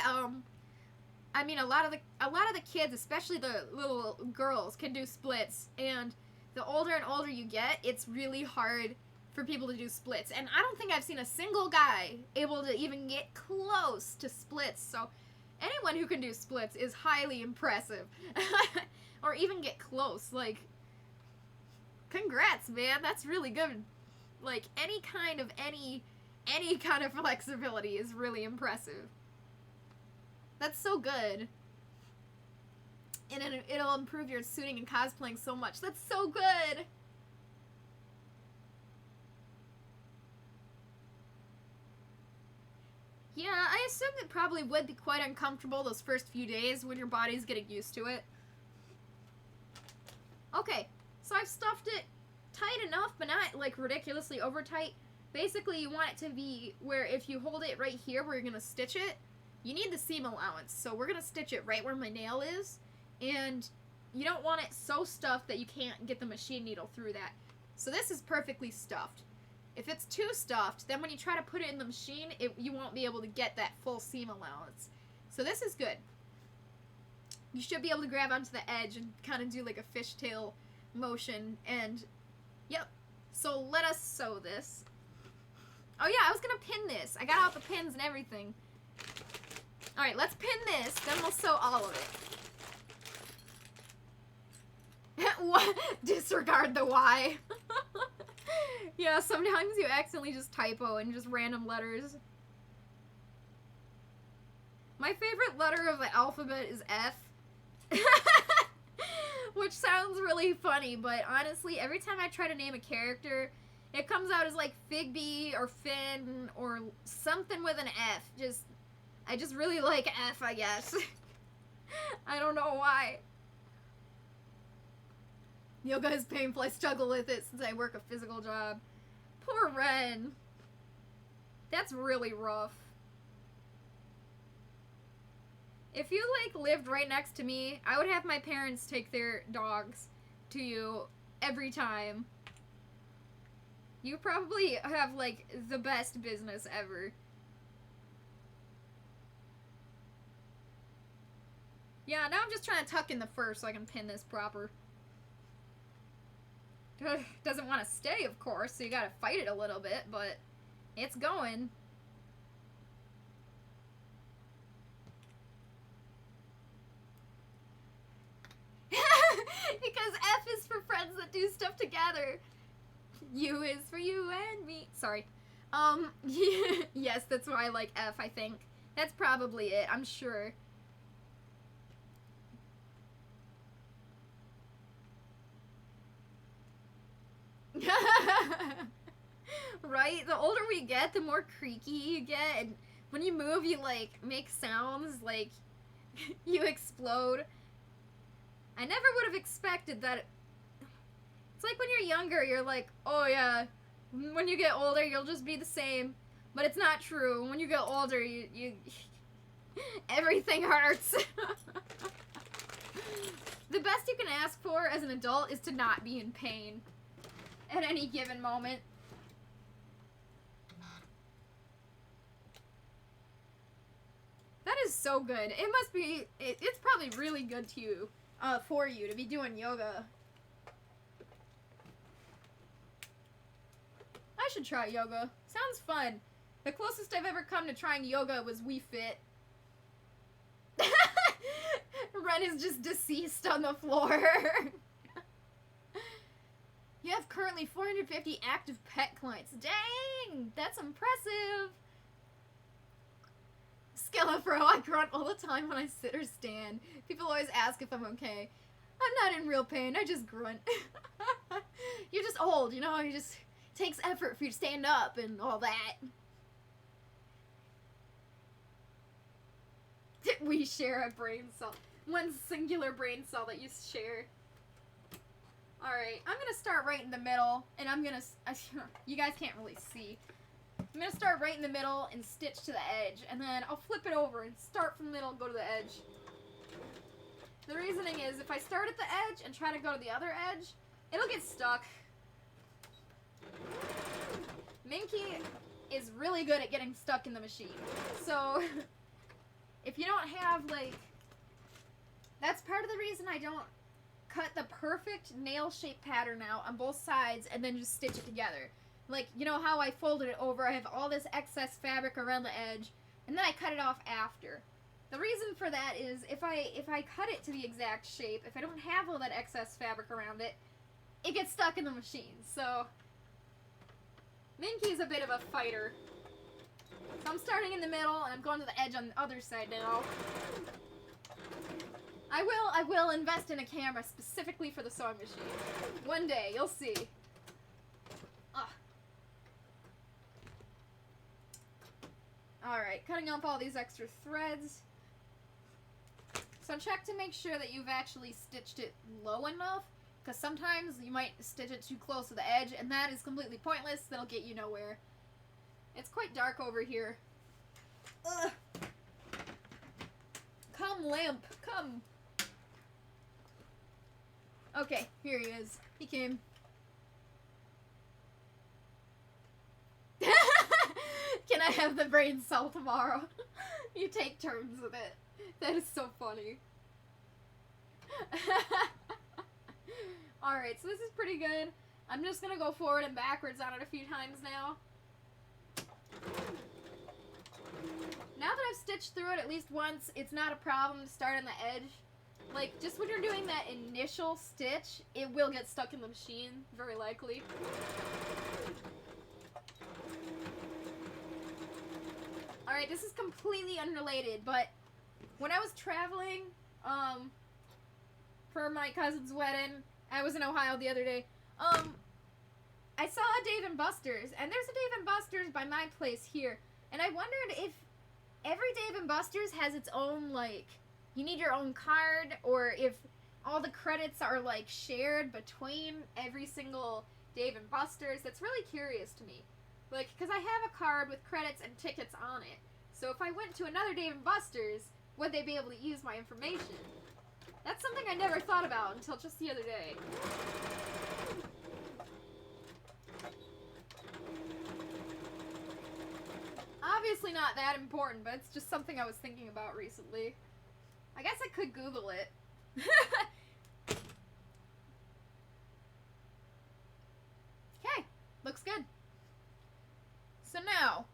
I mean, a lot of the kids, especially the little girls, can do splits, and the older and older you get, it's really hard for people to do splits. And I don't think I've seen a single guy able to even get close to splits, so anyone who can do splits is highly impressive. Or even get close, like, congrats, man, that's really good. Like, any kind of flexibility is really impressive. That's so good. And it'll improve your suiting and cosplaying so much. That's so good! Yeah, I assume it probably would be quite uncomfortable those first few days when your body's getting used to it. Okay, so I've stuffed it tight enough, but not, like, ridiculously over tight. Basically, you want it to be where if you hold it right here where you're going to stitch it, you need the seam allowance. So we're going to stitch it right where my nail is, and you don't want it so stuffed that you can't get the machine needle through that. So this is perfectly stuffed. If it's too stuffed, then when you try to put it in the machine, you won't be able to get that full seam allowance. So this is good. You should be able to grab onto the edge and kind of do like a fishtail motion, and yep. So let us sew this. Oh yeah, I was gonna pin this. I got out the pins and everything. Alright, let's pin this, then we'll sew all of it. What? Disregard the Y. Yeah, sometimes you accidentally just typo and just random letters. My favorite letter of the alphabet is F. Which sounds really funny, but honestly, every time I try to name a character, it comes out as like Figby or Finn or something with an F. I just really like F, I guess. I don't know why. Yoga is painful. I struggle with it since I work a physical job. Poor Ren. That's really rough. If you, like, lived right next to me, I would have my parents take their dogs to you every time. You probably have, like, the best business ever. Yeah, now I'm just trying to tuck in the fur so I can pin this proper. Doesn't want to stay, of course, so you gotta fight it a little bit, but it's going. Because F is for friends that do stuff together. U is for you and me. Sorry. Yes, that's why I like F, I think. That's probably it, I'm sure. Right? The older we get, the more creaky you get, and when you move, you, like, make sounds, like, you explode. I never would have expected that. It's like when you're younger, you're like, oh yeah, when you get older, you'll just be the same. But it's not true. When you get older, you everything hurts. The best you can ask for as an adult is to not be in pain at any given moment. That is so good. It must be, it's probably really good to you, for you to be doing yoga. I should try yoga. Sounds fun. The closest I've ever come to trying yoga was Wii Fit. Ren is just deceased on the floor. You have currently 450 active pet clients. Dang! That's impressive! Skillafro, I grunt all the time when I sit or stand. People always ask if I'm okay. I'm not in real pain, I just grunt. You're just old, you know? It just takes effort for you to stand up and all that. We share a brain cell. One singular brain cell that you share. Alright, I'm gonna start right in the middle, and I'm gonna... you guys can't really see. I'm gonna start right in the middle and stitch to the edge, and then I'll flip it over and start from the middle and go to the edge. The reasoning is, if I start at the edge and try to go to the other edge, it'll get stuck. Minky is really good at getting stuck in the machine. So, if you don't have, like... That's part of the reason I don't cut the perfect nail-shaped pattern out on both sides and then just stitch it together. Like, you know how I folded it over, I have all this excess fabric around the edge, and then I cut it off after. The reason for that is, if I cut it to the exact shape, if I don't have all that excess fabric around it, it gets stuck in the machine, so... Minky's a bit of a fighter. So I'm starting in the middle, and I'm going to the edge on the other side now. I will invest in a camera specifically for the sewing machine. One day, you'll see. Ugh. Alright, cutting up all these extra threads. So check to make sure that you've actually stitched it low enough, because sometimes you might stitch it too close to the edge, and that is completely pointless. That'll get you nowhere. It's quite dark over here. Ugh. Come, lamp, come. Okay, here he is. He came. Can I have the brain cell tomorrow? You take turns with it. That is so funny. Alright, so this is pretty good. I'm just gonna go forward and backwards on it a few times now. Now that I've stitched through it at least once, it's not a problem to start on the edge. Like, just when you're doing that initial stitch, it will get stuck in the machine, very likely. Alright, this is completely unrelated, but when I was traveling, for my cousin's wedding, I was in Ohio the other day, I saw a Dave & Buster's, and there's a Dave & Buster's by my place here, and I wondered if every Dave & Buster's has its own, like, you need your own card, or if all the credits are, like, shared between every single Dave & Buster's. That's really curious to me. Like, because I have a card with credits and tickets on it. So if I went to another Dave & Buster's, would they be able to use my information? That's something I never thought about until just the other day. Obviously not that important, but it's just something I was thinking about recently. I guess I could Google it. Okay, looks good. So now,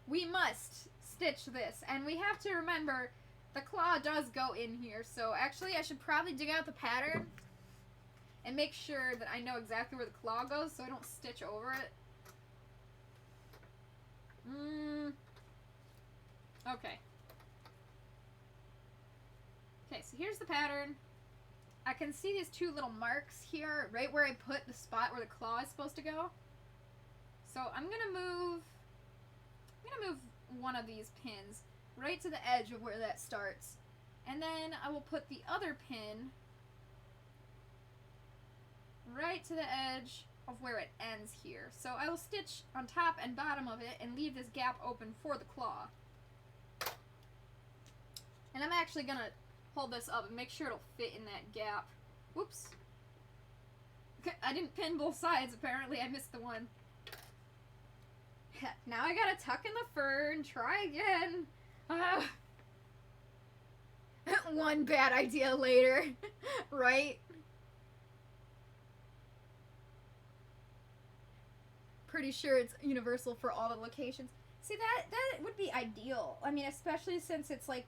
we must stitch this, and we have to remember the claw does go in here, so actually I should probably dig out the pattern and make sure that I know exactly where the claw goes so I don't stitch over it. Okay. Okay, so here's the pattern. I can see these two little marks here, right where I put the spot where the claw is supposed to go. So I'm gonna move one of these pins right to the edge of where that starts. And then I will put the other pin right to the edge of where it ends here. So I will stitch on top and bottom of it and leave this gap open for the claw. And I'm actually gonna hold this up and make sure it'll fit in that gap. Whoops. I didn't pin both sides, apparently. I missed the one. Now I gotta tuck in the fur and try again. One bad idea later. Right? Pretty sure it's universal for all the locations. See, that would be ideal. I mean, especially since it's like,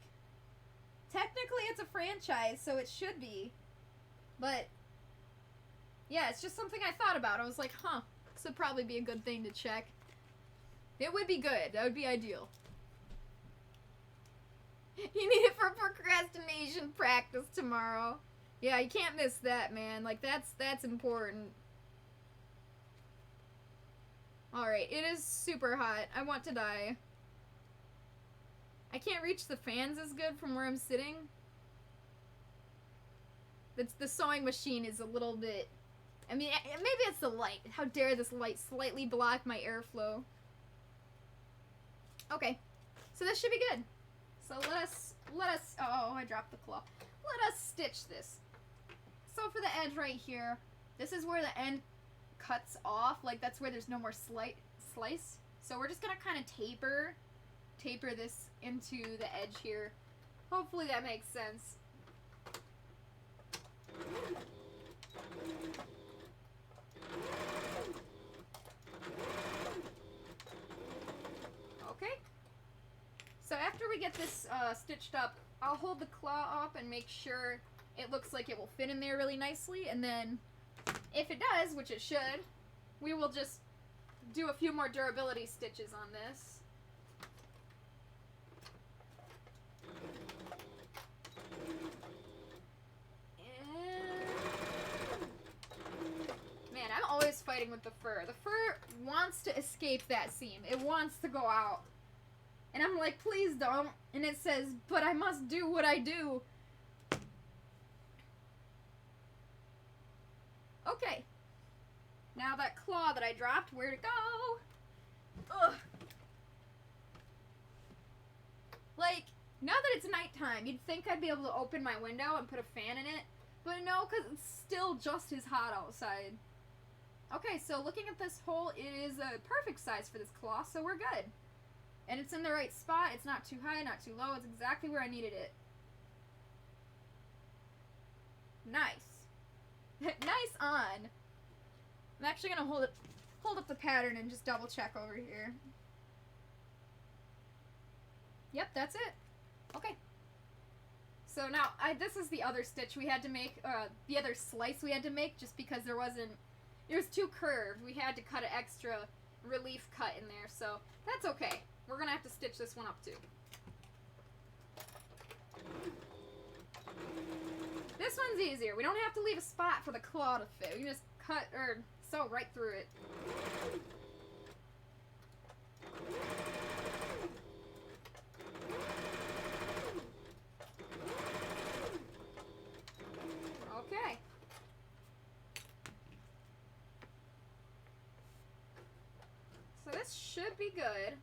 technically it's a franchise, so it should be. But, yeah, it's just something I thought about. I was like, huh, this would probably be a good thing to check. It would be good. That would be ideal. You need it for procrastination practice tomorrow. Yeah, you can't miss that, man. Like, that's important. Alright, it is super hot. I want to die. I can't reach the fans as good from where I'm sitting. The sewing machine is a little bit... I mean, maybe it's the light. How dare this light slightly block my airflow. Okay. So this should be good. So let us... Oh, I dropped the claw. Let us stitch this. So for the edge right here, this is where the end cuts off. Like, that's where there's no more slice. So we're just gonna kind of taper this into the edge here. Hopefully that makes sense. Okay. So after we get this stitched up, I'll hold the claw up and make sure it looks like it will fit in there really nicely, and then if it does, which it should, we will just do a few more durability stitches on this. Man, I'm always fighting with the fur. The fur wants to escape that seam. It wants to go out. And I'm like, please don't. And it says, but I must do what I do. Okay. Now that claw that I dropped, where'd it go? Ugh. Like, now that it's nighttime, you'd think I'd be able to open my window and put a fan in it. But no, because it's still just as hot outside. Okay, so looking at this hole, it is a perfect size for this claw, so we're good. And it's in the right spot. It's not too high, not too low. It's exactly where I needed it. Nice. Nice on. I'm actually gonna hold up the pattern and just double check over here. Yep, that's it. Okay. So now, this is the other stitch we had to make, the other slice we had to make, just because it was too curved. We had to cut an extra relief cut in there, so that's okay. We're gonna have to stitch this one up too. This one's easier. We don't have to leave a spot for the claw to fit. We can just cut or sew right through it. Okay. So this should be good.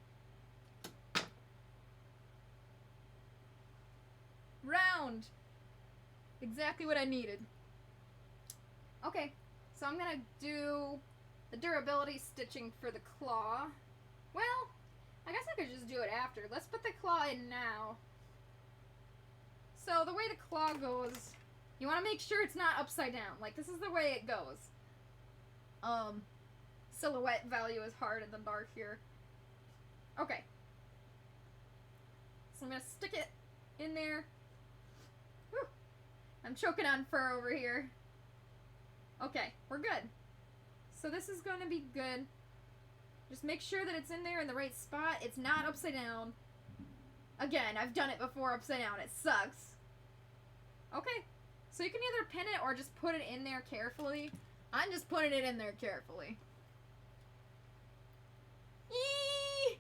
Round! Exactly what I needed. Okay, so I'm gonna do the durability stitching for the claw. Well, I guess I could just do it after. Let's put the claw in now. So the way the claw goes, you want to make sure it's not upside down. Like, this is the way it goes. Silhouette value is hard in the dark here. Okay. So I'm gonna stick it in there. Whew. I'm choking on fur over here. Okay, we're good. So this is going to be good. Just make sure that it's in there in the right spot. It's not upside down. Again, I've done it before upside down. It sucks. Okay. So you can either pin it or just put it in there carefully. I'm just putting it in there carefully. Yee!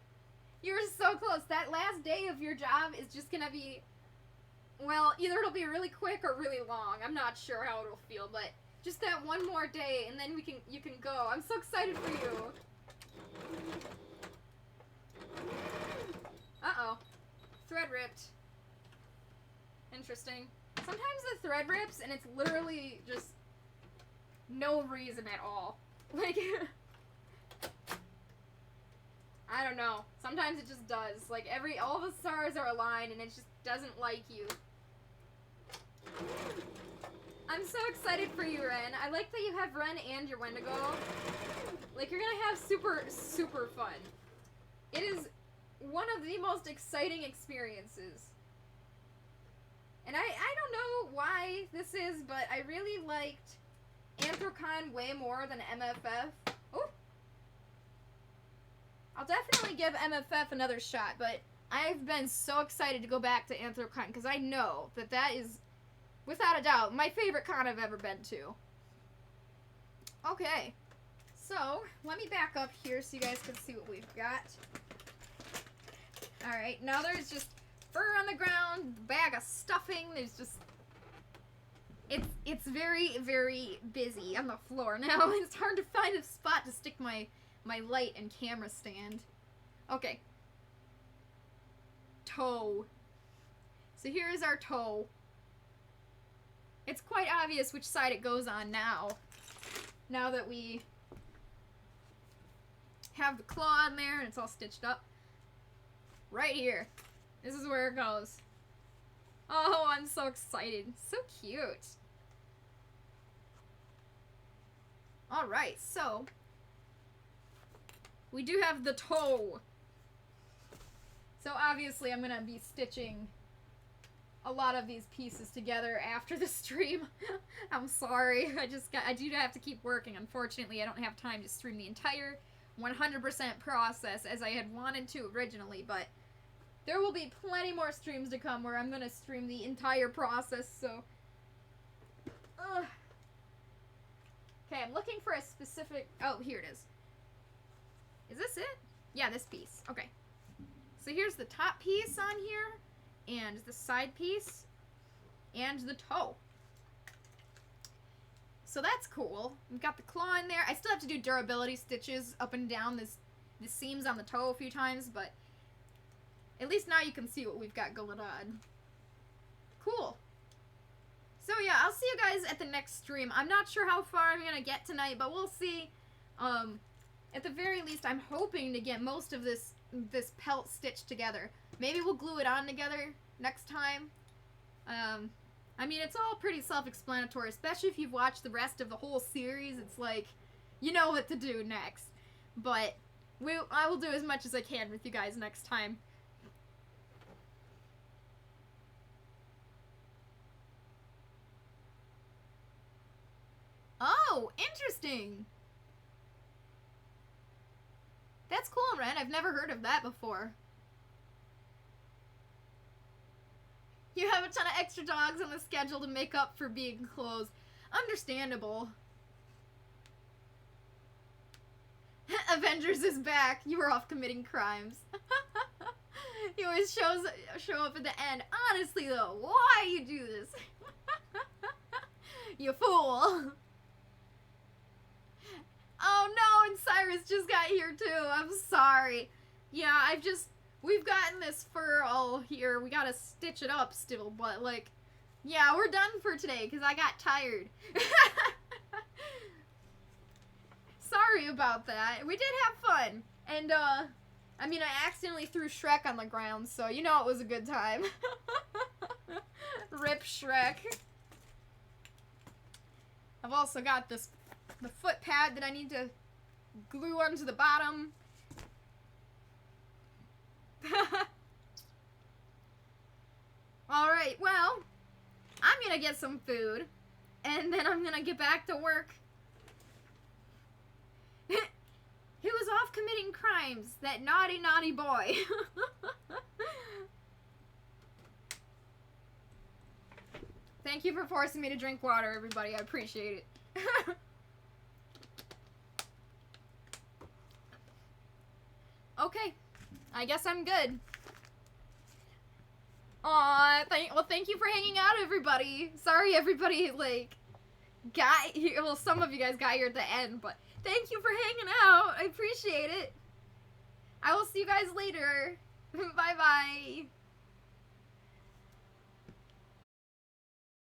You're so close. That last day of your job is just gonna be, well, either it'll be really quick or really long. I'm not sure how it'll feel, but just that one more day, and then you can go. I'm so excited for you. Uh-oh. Thread ripped. Interesting. Sometimes the thread rips, and it's literally just no reason at all. Like, I don't know. Sometimes it just does. Like, all the stars are aligned, and it just doesn't like you. I'm so excited for you, Ren. I like that you have Ren and your Wendigo. Like, you're gonna have super, super fun. It is one of the most exciting experiences. And I don't know why this is, but I really liked Anthrocon way more than MFF. Oh! I'll definitely give MFF another shot, but I've been so excited to go back to Anthrocon, because I know that that is, without a doubt, my favorite con I've ever been to. Okay. So, let me back up here so you guys can see what we've got. Alright, now there's just fur on the ground, bag of stuffing, there's just... It's very, very busy on the floor now. It's hard to find a spot to stick my light and camera stand. Okay. Toe. So here is our toe. It's quite obvious which side it goes on now. Now that we have the claw on there and it's all stitched up. Right here. This is where it goes. Oh, I'm so excited. So cute. Alright, so we do have the toe. So obviously I'm gonna be stitching a lot of these pieces together after the stream. I'm sorry. I do have to keep working. Unfortunately, I don't have time to stream the entire 100% process as I had wanted to originally, but there will be plenty more streams to come where I'm going to stream the entire process, so... Okay, I'm looking for a specific... Oh, here it is. Is this it? Yeah, this piece. Okay. So here's the top piece on here, and the side piece, and the toe. So that's cool. We've got the claw in there. I still have to do durability stitches up and down the seams on the toe a few times, but at least now you can see what we've got going on. Cool. So yeah, I'll see you guys at the next stream. I'm not sure how far I'm gonna get tonight, but we'll see. At the very least, I'm hoping to get most of this pelt stitched together. Maybe we'll glue it on together next time. I mean, it's all pretty self-explanatory, especially if you've watched the rest of the whole series. It's like, you know what to do next. But I will do as much as I can with you guys next time. Oh, interesting. That's cool, Ren. I've never heard of that before. You have a ton of extra dogs on the schedule to make up for being closed. Understandable. Avengers is back. You were off committing crimes. He always show up at the end. Honestly, though, why you do this? You fool. Oh no, and Cyrus just got here too. I'm sorry. Yeah, we've gotten this fur all here. We gotta stitch it up still, but like, yeah, we're done for today because I got tired. Sorry about that. We did have fun. And, I mean, I accidentally threw Shrek on the ground, so you know it was a good time. Rip Shrek. I've also got the foot pad that I need to glue onto the bottom. Alright, well, I'm gonna get some food, and then I'm gonna get back to work He was off committing crimes. That naughty, naughty boy. Thank you for forcing me to drink water, everybody. I appreciate it. Okay. I guess I'm good. Aw, thank you for hanging out, everybody. Sorry, everybody, like, got here. Well, some of you guys got here at the end, but thank you for hanging out. I appreciate it. I will see you guys later. Bye-bye.